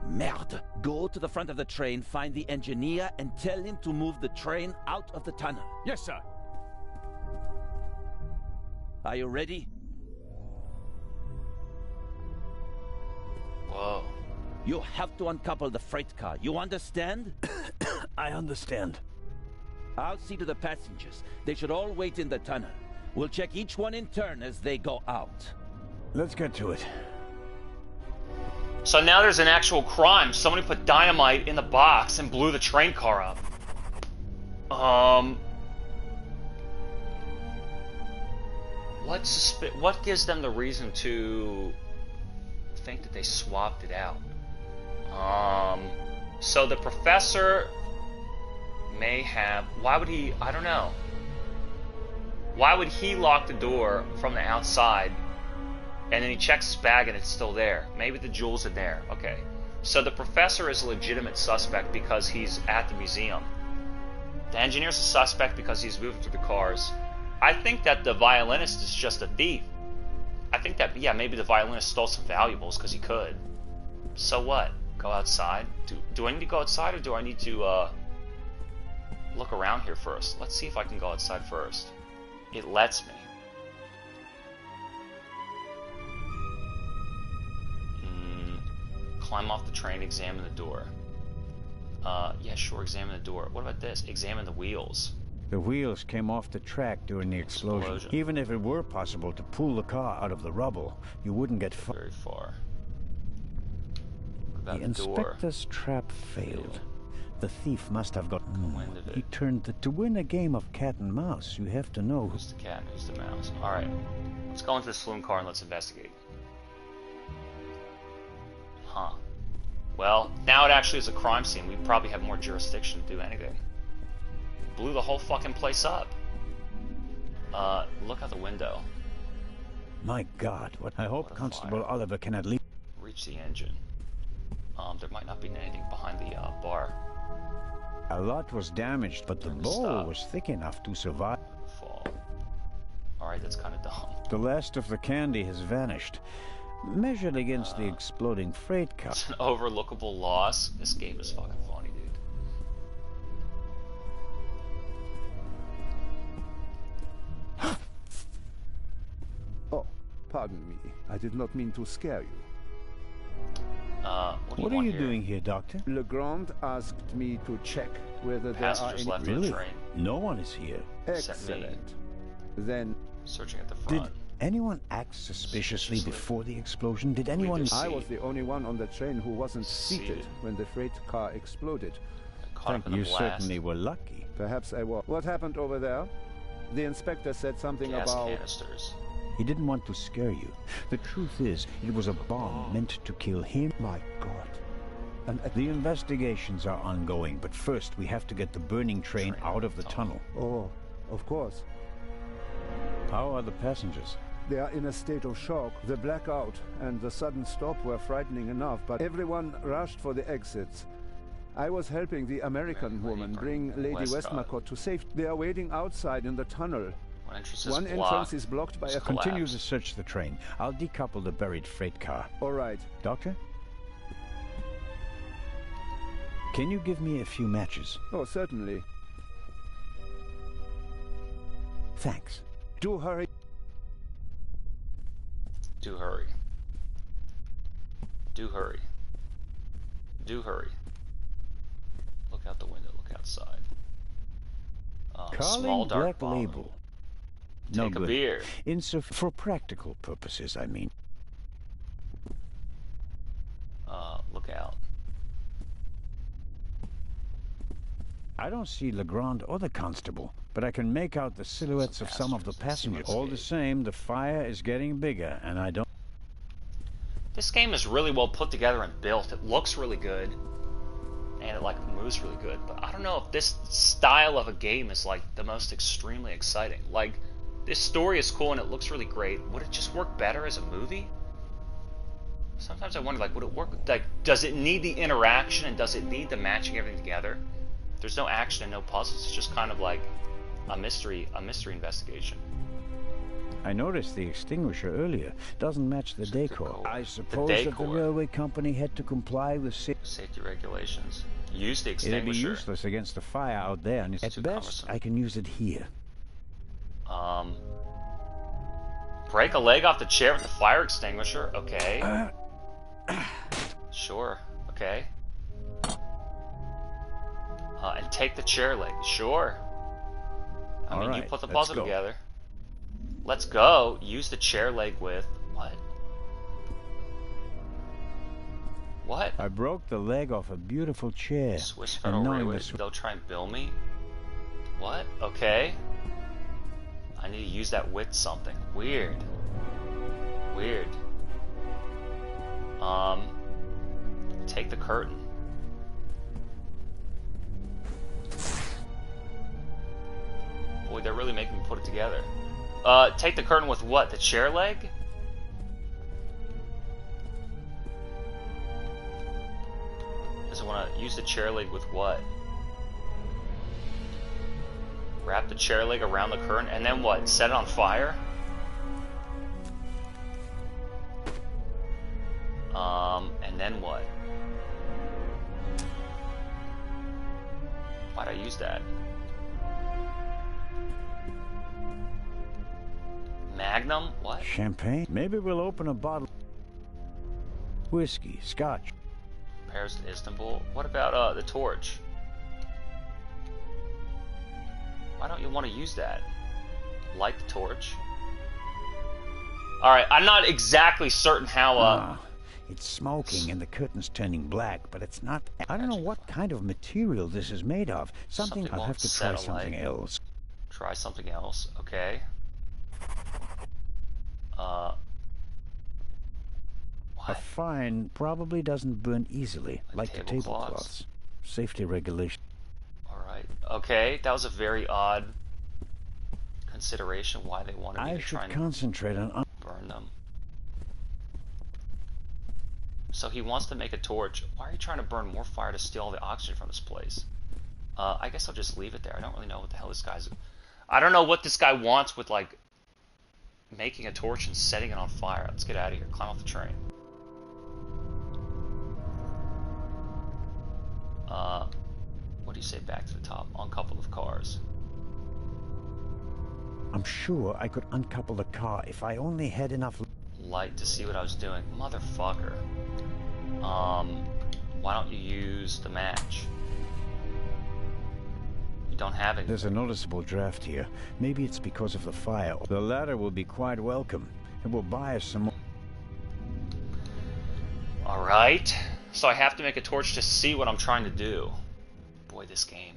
Merde. Go to the front of the train, find the engineer, and tell him to move the train out of the tunnel. Yes, sir. Are you ready? Whoa. You have to uncouple the freight car. You understand? I understand. I'll see to the passengers. They should all wait in the tunnel. We'll check each one in turn as they go out. Let's get to it. So now there's an actual crime. Somebody put dynamite in the box and blew the train car up. What gives them the reason to think that they swapped it out? So the professor may have... Why would he... I don't know. Why would he lock the door from the outside and then he checks his bag and it's still there? Maybe the jewels are there. Okay. So the professor is a legitimate suspect because he's at the museum. The engineer's a suspect because he's moving through the cars. I think that the violinist is just a thief. I think that, yeah, maybe the violinist stole some valuables because he could. So what? Go outside? Do I need to go outside, or do I need to look around here first? Let's see if I can go outside first. It lets me. Climb off the train, examine the door. Yeah, sure, examine the door. What about this? Examine the wheels. The wheels came off the track during the explosion. Even if it were possible to pull the car out of the rubble, you wouldn't get very far. The inspector's trap failed. The thief must have gotten wind of it. He turned to win a game of cat and mouse. You have to know who's the cat and who's the mouse. All right, let's go into the saloon car and let's investigate. Huh. Well, now it actually is a crime scene. We probably have more jurisdiction to do anything. Blew the whole fucking place up. Look out the window. My God, what I hope Constable fire. Oliver can at least reach the engine. There might not be anything behind the bar. A lot was damaged, but the bowl was thick enough to survive. Fall. Alright, that's kind of dumb. The last of the candy has vanished. Measured against the exploding freight car. It's an overlookable loss. This game is fucking funny, dude. Oh, pardon me. I did not mean to scare you. What are you doing here, Doctor? Legrand asked me to check whether there are Passengers any... left on the train. No one is here. Excellent. Then... Searching at the front. Did anyone act suspiciously before the explosion? Did anyone... I was the only one on the train who wasn't seated when the freight car exploded. You certainly were lucky. Perhaps I was. What happened over there? The inspector said something Gas about... canisters. He didn't want to scare you. The truth is, it was a bomb meant to kill him. My God. And the investigations are ongoing, but first we have to get the burning train out of the tunnel. Oh, of course. How are the passengers? They are in a state of shock. The blackout and the sudden stop were frightening enough, but everyone rushed for the exits. I was helping the American woman bring Lady Westmacott to safety. They are waiting outside in the tunnel. One entrance is blocked by a... Continue to search the train. I'll decouple the buried freight car. All right. Doctor? Can you give me a few matches? Oh, certainly. Thanks. Do hurry. Do hurry. Do hurry. Do hurry. Look out the window. Look outside. Small dark Black bottle. Label. Take no a good. beer. For practical purposes, I mean. Look out. I don't see Legrand or the constable, but I can make out the silhouettes of some of the passengers. All the same, the fire is getting bigger, and I don't... This game is really well put together and built. It looks really good, and it like moves really good. But I don't know if this style of a game is like the most extremely exciting. Like, this story is cool and it looks really great. Would it just work better as a movie? Sometimes I wonder, like, would it work? Like, does it need the interaction and does it need the matching everything together? There's no action and no puzzles. It's just kind of like a mystery investigation. I noticed the extinguisher earlier. Doesn't match the decor. I suppose that the railway company had to comply with safety regulations. Use the It'd be extinguisher. useless against the fire out there, and at best, I can use it here. Break a leg off the chair with the fire extinguisher. Okay. Sure. Okay. And take the chair leg. Sure. I mean, you put the puzzle together. Let's go. Use the chair leg with... What? What? I broke the leg off a beautiful chair. Swiss Federal Railway. They'll try and bill me? What? Okay. I need to use that with something. Weird. Weird. Take the curtain. Boy, they're really making me put it together. Take the curtain with what? The chair leg? Does it want to use the chair leg with what? Wrap the chair leg around the current, and then what? Set it on fire? And then what? Why'd I use that? Magnum? What? Champagne? Maybe we'll open a bottle. Whiskey, scotch. Paris to Istanbul? What about the torch? Why don't you want to use that? Light the torch. Alright, I'm not exactly certain how it's smoking and the curtain's turning black, but it's not. I don't know what kind of material this is made of. Something I'll have to try something else. Try something else, okay. A fine probably doesn't burn easily, like the tablecloths. Safety regulation. Alright, okay, that was a very odd consideration why they wanted me to try and concentrate on burn them. So he wants to make a torch. Why are you trying to burn more fire to steal all the oxygen from this place? I guess I'll just leave it there. I don't really know what the hell this guy's... I don't know what this guy wants with, like, making a torch and setting it on fire. Let's get out of here. Climb off the train. What do you say back to the top? Uncouple the cars. I'm sure I could uncouple the car if I only had enough light to see what I was doing. Motherfucker. Why don't you use the match? You don't have any. There's a noticeable draft here. Maybe it's because of the fire. The ladder will be quite welcome. It will buy us some more. Alright. So I have to make a torch to see what I'm trying to do. Boy, this game.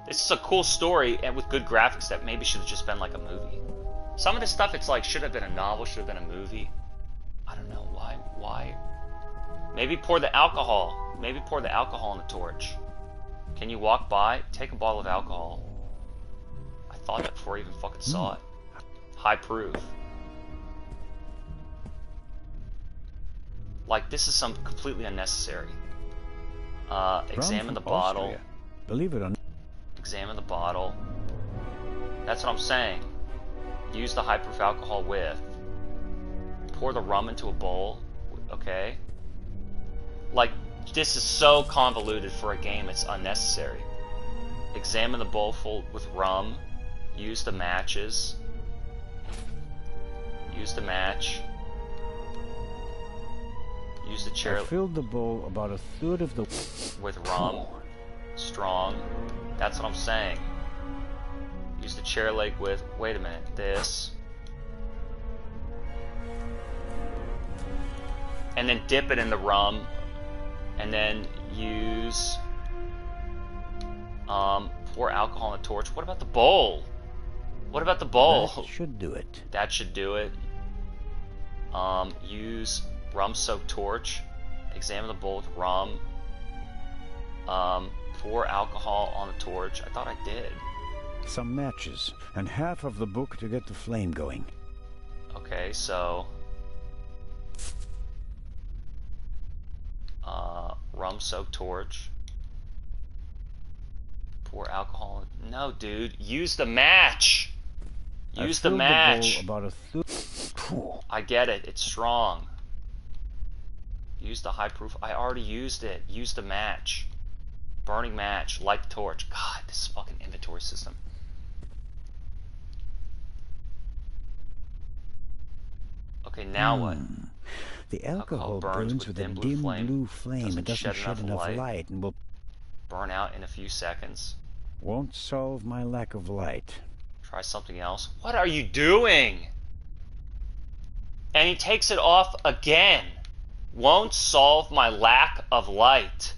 This is a cool story and with good graphics that maybe should have just been like a movie. Some of this stuff, it's like, should have been a novel, should have been a movie. I don't know. Why? Maybe pour the alcohol. Maybe pour the alcohol in the torch. Can you walk by? Take a bottle of alcohol. I thought that before I even fucking saw it. High proof. Like, this is something completely unnecessary. Examine the bottle. Believe it or not. Examine the bottle. That's what I'm saying. Use the high proof alcohol with. Pour the rum into a bowl. Okay. Like, this is so convoluted for a game, it's unnecessary. Examine the bowl full with rum. Use the matches. Use the match. Use the chair. I filled the bowl about a third of the... with rum. Strong. That's what I'm saying. Use the chair leg with... Wait a minute. This. And then dip it in the rum. And then use... pour alcohol in the torch. What about the bowl? What about the bowl? That should do it. That should do it. Use rum-soaked torch. Examine the bowl with rum. Pour alcohol on the torch. I thought I did. Some matches, and half of the book to get the flame going. Okay, so... rum-soaked torch. Pour alcohol. No, dude. Use the match! Use the match! I get it. It's strong. Use the high proof. I already used it. Use the match. Burning match. Light the torch. God, this fucking inventory system. Okay, now what? The alcohol burns with a dim blue flame. It doesn't shed enough light and will burn out in a few seconds. Won't solve my lack of light. Try something else. What are you doing? And he takes it off again. Won't solve my lack of light.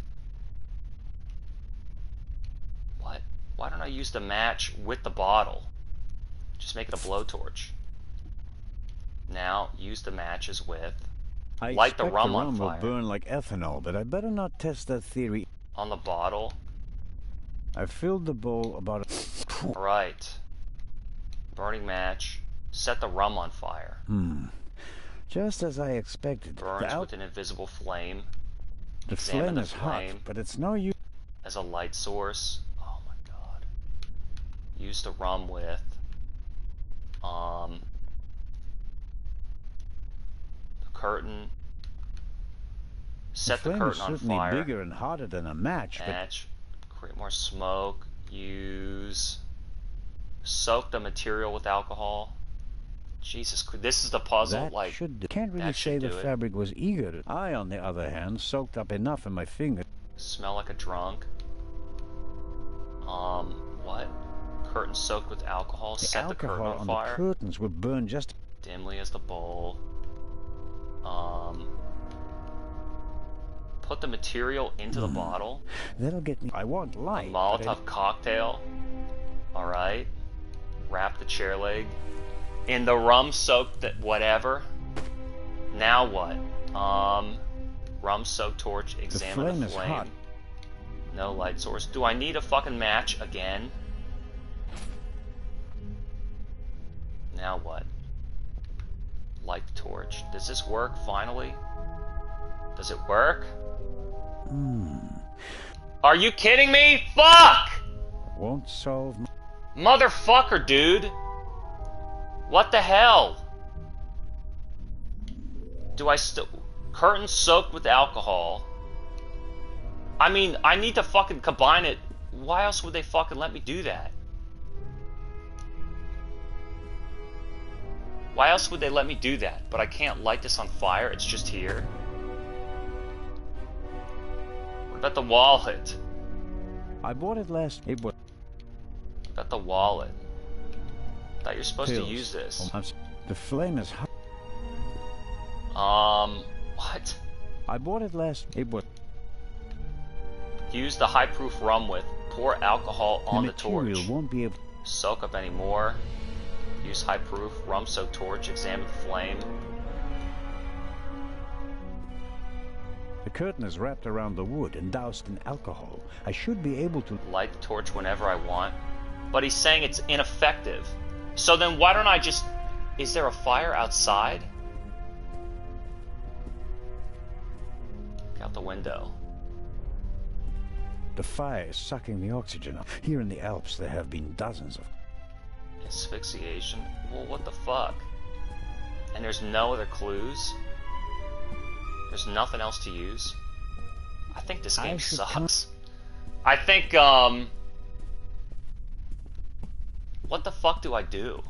What? Why don't I use the match with the bottle? Just make it a blowtorch. Now, use the matches with... light the rum on fire. Will burn like ethanol, but I better not test that theory. On the bottle. I filled the bowl about a... Right. Burning match. Set the rum on fire. Just as I expected. Burns with an invisible flame. The flame is hot, but it's no use. As a light source. Oh my god. Use the rum with. The curtain. Set the curtain on fire. The flame is certainly bigger and hotter than a match, Match. Create more smoke. Use. Soak the material with alcohol. Jesus, this is the puzzle. That like, can't really say the it. fabric was eager. I, on the other hand, soaked up enough in my finger. Smell like a drunk. What? Curtain soaked with alcohol. Set the curtain on fire. The curtains would burn just dimly as the bowl. Put the material into the bottle. That'll get me. I want light. A Molotov cocktail. All right. Wrap the chair leg in the rum-soaked whatever. Now what? Rum-soaked torch. Examine the flame. Is hot. No light source. Do I need a fucking match again? Now what? Light the torch. Does this work finally? Does it work? Are you kidding me? Fuck! Won't solve. Motherfucker, dude. What the hell? Do I still... Curtain soaked with alcohol. I mean, I need to fucking combine it. Why else would they fucking let me do that? Why else would they let me do that? But I can't light this on fire. It's just here. What about the wallet? I bought it last... It was... What about the wallet? I thought you're supposed to use this. The flame is hot. What? I bought it last... It was... Use the high-proof rum with. Pour alcohol on the torch. Won't be able... Soak up any more. Use high-proof rum-soaked torch. Examine the flame. The curtain is wrapped around the wood and doused in alcohol. I should be able to... Light the torch whenever I want. But he's saying it's ineffective. So then why don't I just... Is there a fire outside? Look out the window. The fire is sucking the oxygen up. Here in the Alps there have been dozens of... Asphyxiation? Well, what the fuck? And there's no other clues? There's nothing else to use? I think this game sucks. I think, what the fuck do I do?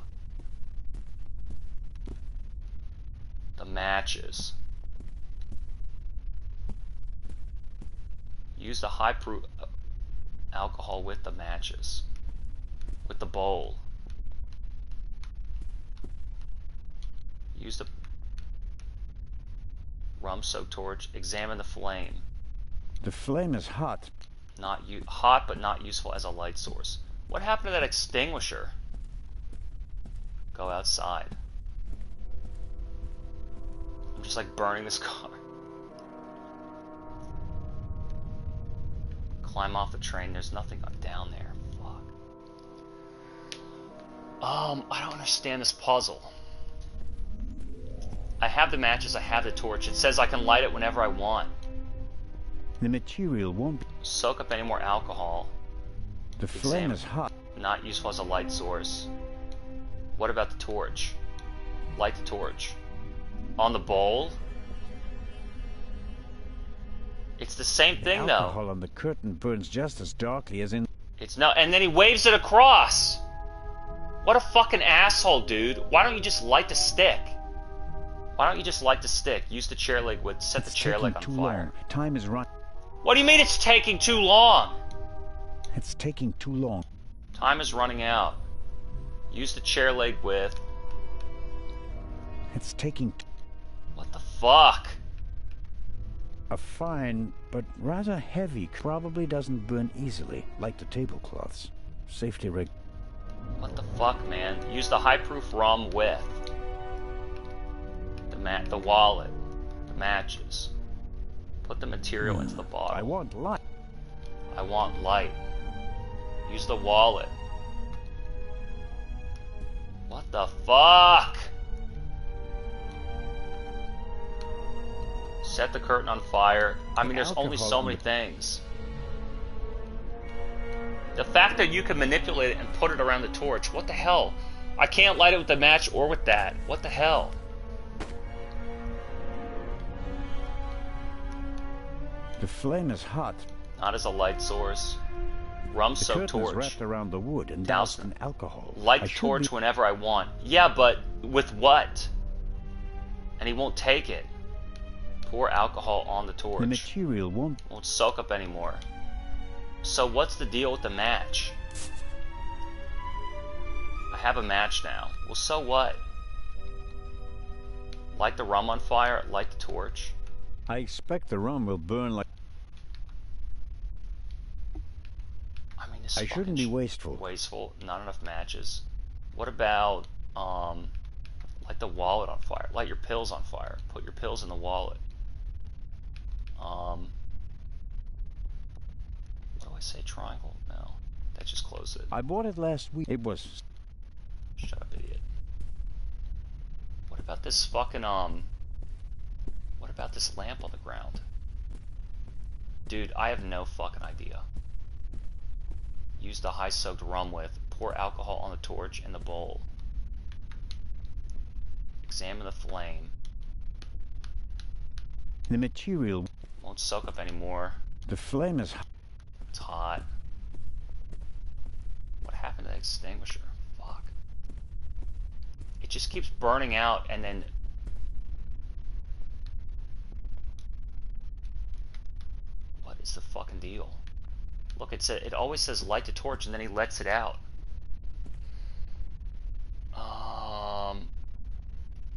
The matches. Use the high-proof alcohol with the matches. With the bowl. Use the rum-soaked torch. Examine the flame. The flame is hot. Hot, but not useful as a light source. What happened to that extinguisher? Go outside. I'm just like burning this car. Climb off the train. There's nothing down there. Fuck. I don't understand this puzzle. I have the matches, I have the torch. It says I can light it whenever I want. The material won't... Soak up any more alcohol. The flame is hot. Not useful as a light source. What about the torch? Light the torch. On the bowl? It's the same thing, though. Alcohol on the curtain burns just as darkly as in... It's no... And then he waves it across! What a fucking asshole, dude. Why don't you just light the stick? Why don't you just light the stick? Use the chair leg with... Set the chair leg on fire. Time is running. What do you mean it's taking too long? It's taking too long. Time is running out. Use the chair leg with... It's taking... What the fuck? A fine, but rather heavy, probably doesn't burn easily, like the tablecloths. Safety rig... What the fuck, man? Use the high-proof rum with... The wallet. The matches. Put the material into the bottle. I want light. I want light. Use the wallet. What the fuck? Set the curtain on fire. I mean, there's only so many things. The fact that you can manipulate it and put it around the torch. What the hell? I can't light it with the match or with that. What the hell? The flame is hot. Not as a light source. Rum soaked torch. Wrapped around the wood and doused in alcohol. Light the torch whenever I want. Yeah, but with what? And he won't take it. Pour alcohol on the torch. The material won't soak up anymore. So what's the deal with the match? I have a match now. Well, so what? Light the rum on fire, light the torch. I expect the rum will burn like... I mean, this I shouldn't be wasteful. Wasteful, not enough matches. What about, light the wallet on fire. Light your pills on fire. Put your pills in the wallet. What do I say? Triangle? No. That just closed it. I bought it last week. It was... Shut up, idiot. What about this fucking, what about this lamp on the ground? Dude, I have no fucking idea. Use the high soaked rum with. Pour alcohol on the torch in the bowl. Examine the flame. The material won't soak up anymore. The flame is hot. It's hot. What happened to the extinguisher? Fuck. It just keeps burning out and then... What is the fucking deal? Look, it always says light the torch and then he lets it out.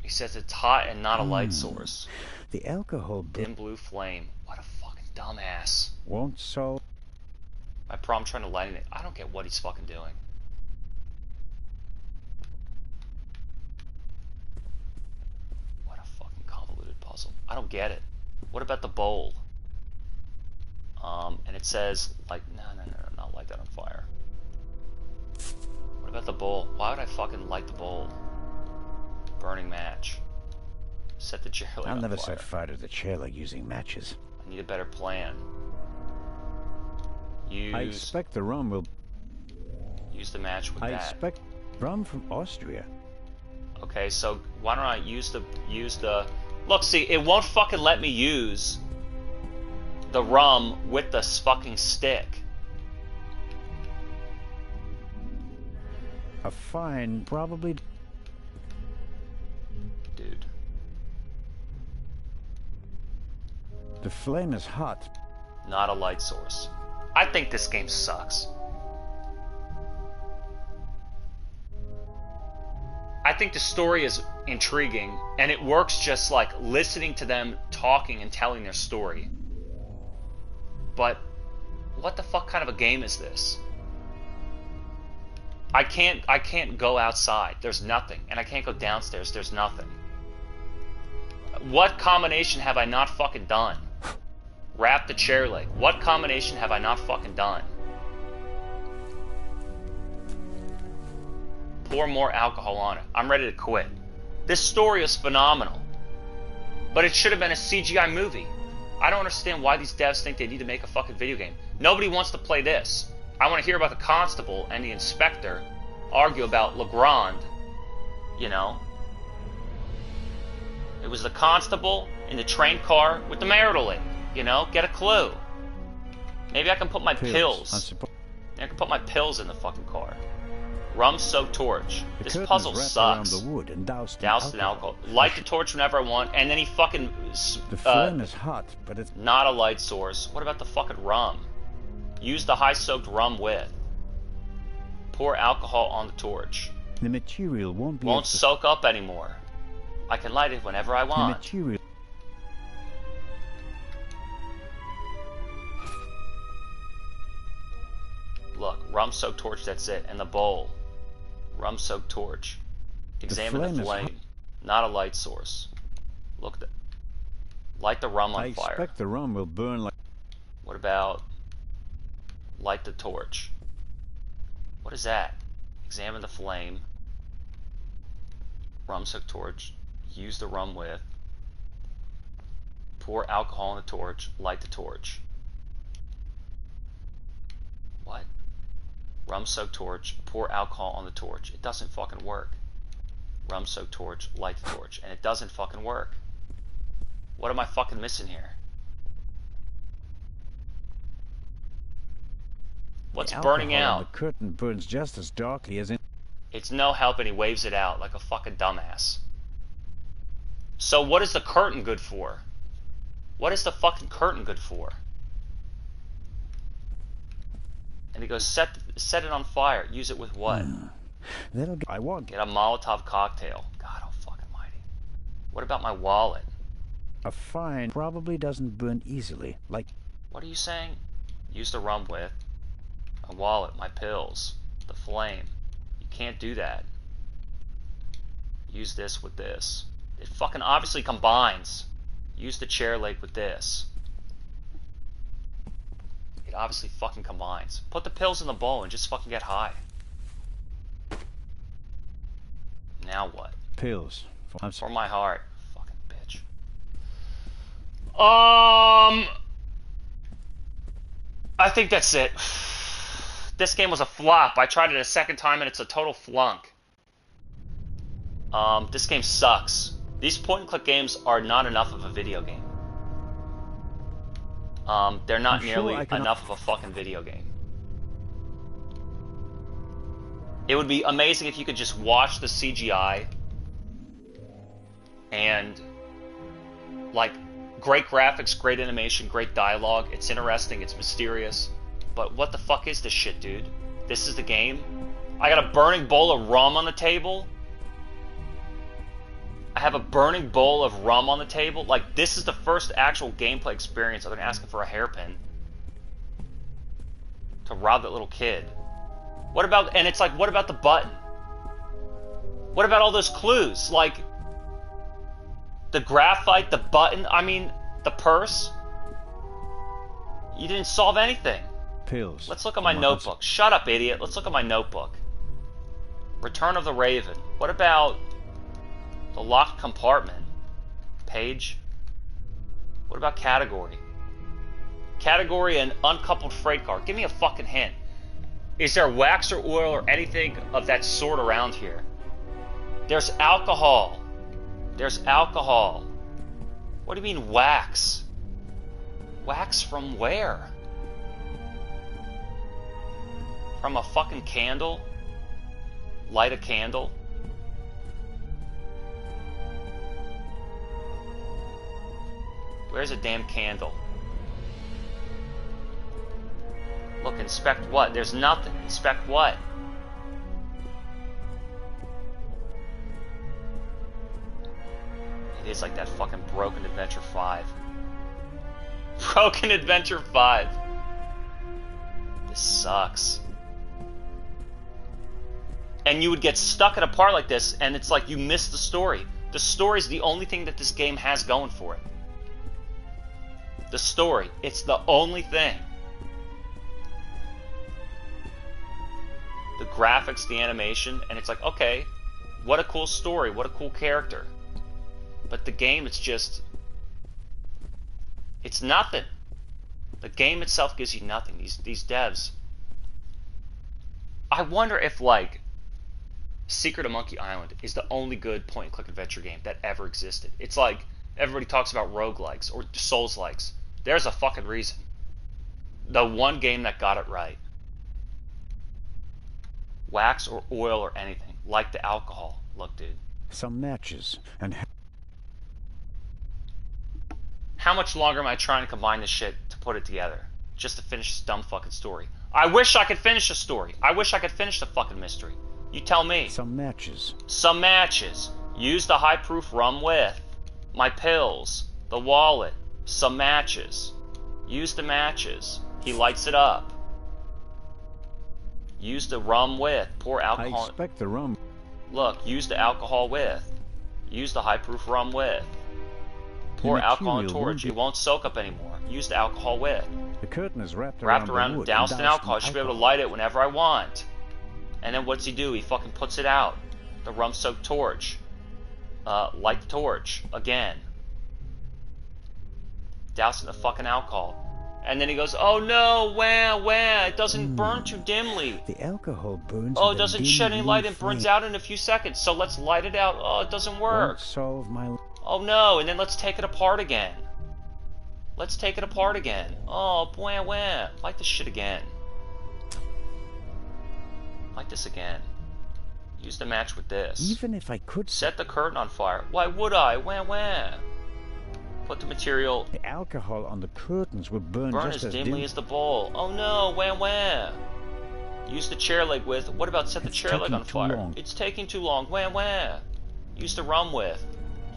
He says it's hot and not a light source. The alcohol... Dim blue flame. What a fucking dumbass. Won't so... I I'm trying to light it. I don't get what he's fucking doing. What a fucking convoluted puzzle. I don't get it. What about the bowl? And it says, like, no, not light that on fire. What about the bowl? Why would I fucking light the bowl? Burning match. Set the chair light on fire. I'll never set fire to the chair like using matches. I need a better plan. I expect the rum will... Use the match with I that. expect rum from Austria. Okay, so why don't I use the... Look, see, it won't fucking let me use the rum with the fucking stick. A fine, probably... Dude. The flame is hot. Not a light source. I think this game sucks. I think the story is intriguing, and it works just like listening to them talking and telling their story. But what the fuck kind of a game is this? I can't go outside. There's nothing. And I can't go downstairs. There's nothing. What combination have I not fucking done? Wrap the chair leg. What combination have I not fucking done? Pour more alcohol on it. I'm ready to quit. This story is phenomenal. But it should have been a CGI movie. I don't understand why these devs think they need to make a fucking video game. Nobody wants to play this. I want to hear about the constable and the inspector argue about Legrand. You know? It was the constable in the train car with the marital lady. You know? Get a clue. Maybe I can put my pills. I can put my pills in the fucking car. Rum-soaked torch. This puzzle sucks. The wood and doused in alcohol. Light the torch whenever I want, and then he fucking... The flame is hot, but it's... Not a light source. What about the fucking rum? Use the high-soaked rum with. Pour alcohol on the torch. The material won't soak up anymore. I can light it whenever I want. The material... Look, rum-soaked torch, that's it. And the bowl. Rum-soaked torch. Examine the flame. Not a light source. Look, light the rum on fire. I expect the rum will burn like... What about light the torch? What is that? Examine the flame. Rum-soaked torch. Use the rum with. Pour alcohol on the torch. Light the torch. What? Rum-soaked torch. Pour alcohol on the torch. It doesn't fucking work. Rum-soaked torch. Light the torch. And it doesn't fucking work. What am I fucking missing here? What's burning out? The curtain burns just as darkly as in... It's no help, and he waves it out like a fucking dumbass. So what is the curtain good for? What is the fucking curtain good for? And he goes, set it on fire. Use it with what? I want... Get a Molotov cocktail. God, oh fucking mighty. What about my wallet? A fine probably doesn't burn easily, like... What are you saying? Use the rum with. My wallet, my pills, the flame. You can't do that. Use this with this. It fucking obviously combines. Use the chair leg with this. It obviously fucking combines. Put the pills in the bowl and just fucking get high. Now what? Pills. For my heart. Fucking bitch. I think that's it. This game was a flop. I tried it a second time and it's a total flunk. This game sucks. These point-and-click games are not enough of a video game. They're not nearly enough of a fucking video game. It would be amazing if you could just watch the CGI and, like, great graphics, great animation, great dialogue. It's interesting, it's mysterious. But what the fuck is this shit, dude? This is the game? I got a burning bowl of rum on the table? I have a burning bowl of rum on the table? Like, this is the first actual gameplay experience other than asking for a hairpin to rob that little kid. What about, and it's like, what about the button? What about all those clues? Like, the graphite, the button, I mean, the purse? You didn't solve anything. Pills. Let's look at my notebook. Shut up, idiot. Let's look at my notebook. Return of the Raven. What about the locked compartment? Page. What about category? Category and uncoupled freight car. Give me a fucking hint. Is there wax or oil or anything of that sort around here? There's alcohol. There's alcohol. What do you mean wax? Wax from where? From a fucking candle? Light a candle? Where's a damn candle? Look, inspect what? There's nothing. Inspect what? It is like that fucking Broken Adventure 5. Broken Adventure 5. This sucks. And you would get stuck at a part like this, and it's like you miss the story. The story is the only thing that this game has going for it. The story. It's the only thing. The graphics, the animation, and it's like, okay, what a cool story, what a cool character. But the game, it's just... it's nothing. The game itself gives you nothing. These devs. I wonder if, like, Secret of Monkey Island is the only good point-and-click adventure game that ever existed. It's like, everybody talks about roguelikes or Souls-likes. There's a fucking reason. The one game that got it right. Wax or oil or anything. Like the alcohol. Look, dude. Some matches and... How much longer am I trying to combine this shit to put it together? Just to finish this dumb fucking story. I wish I could finish the story. I wish I could finish the fucking mystery. You tell me. Some matches. Some matches. Use the high proof rum with. My pills. The wallet. Some matches. Use the matches. He lights it up. Use the rum with. Pour alcohol. I expect the rum. Look, use the alcohol with. Use the high proof rum with. Pour alcohol in torch. It won't soak up anymore. Use the alcohol with. The curtain is wrapped around the wood, doused in alcohol. I should be able to light it whenever I want. And then what's he do? He fucking puts it out. The rum-soaked torch. Light the torch. Again. Douse in the fucking alcohol. And then he goes, oh no, wah, it doesn't burn too dimly. The alcohol burns. Oh, it doesn't shed any light, it burns out in a few seconds, so let's light it out. Oh, it doesn't work. Won't solve my... Oh no, and then let's take it apart again. Let's take it apart again. Oh, wah. Light this shit again. Light this again. Use the match with this. Even if I could... Set the curtain on fire. Why would I? Wah. Put the material... The alcohol on the curtains would burn as dimly as the bowl. Oh no, wah. Use the chair leg with... What about set the chair leg on fire? Long. It's taking too long. Wah. Use the rum with...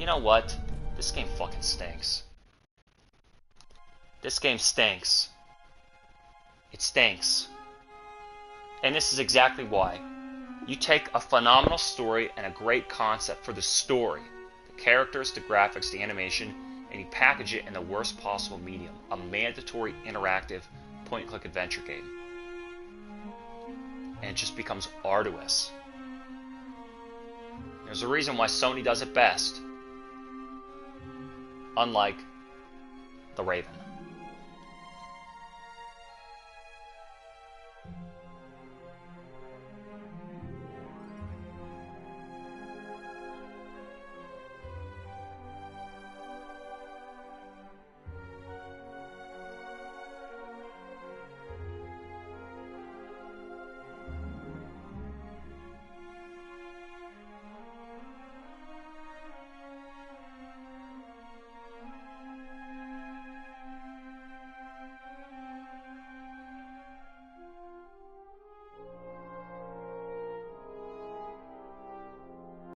You know what? This game fucking stinks. This game stinks. It stinks. And this is exactly why. You take a phenomenal story and a great concept for the story, the characters, the graphics, the animation, and you package it in the worst possible medium, a mandatory interactive point-and-click adventure game. And it just becomes arduous. There's a reason why Sony does it best. Unlike The Raven.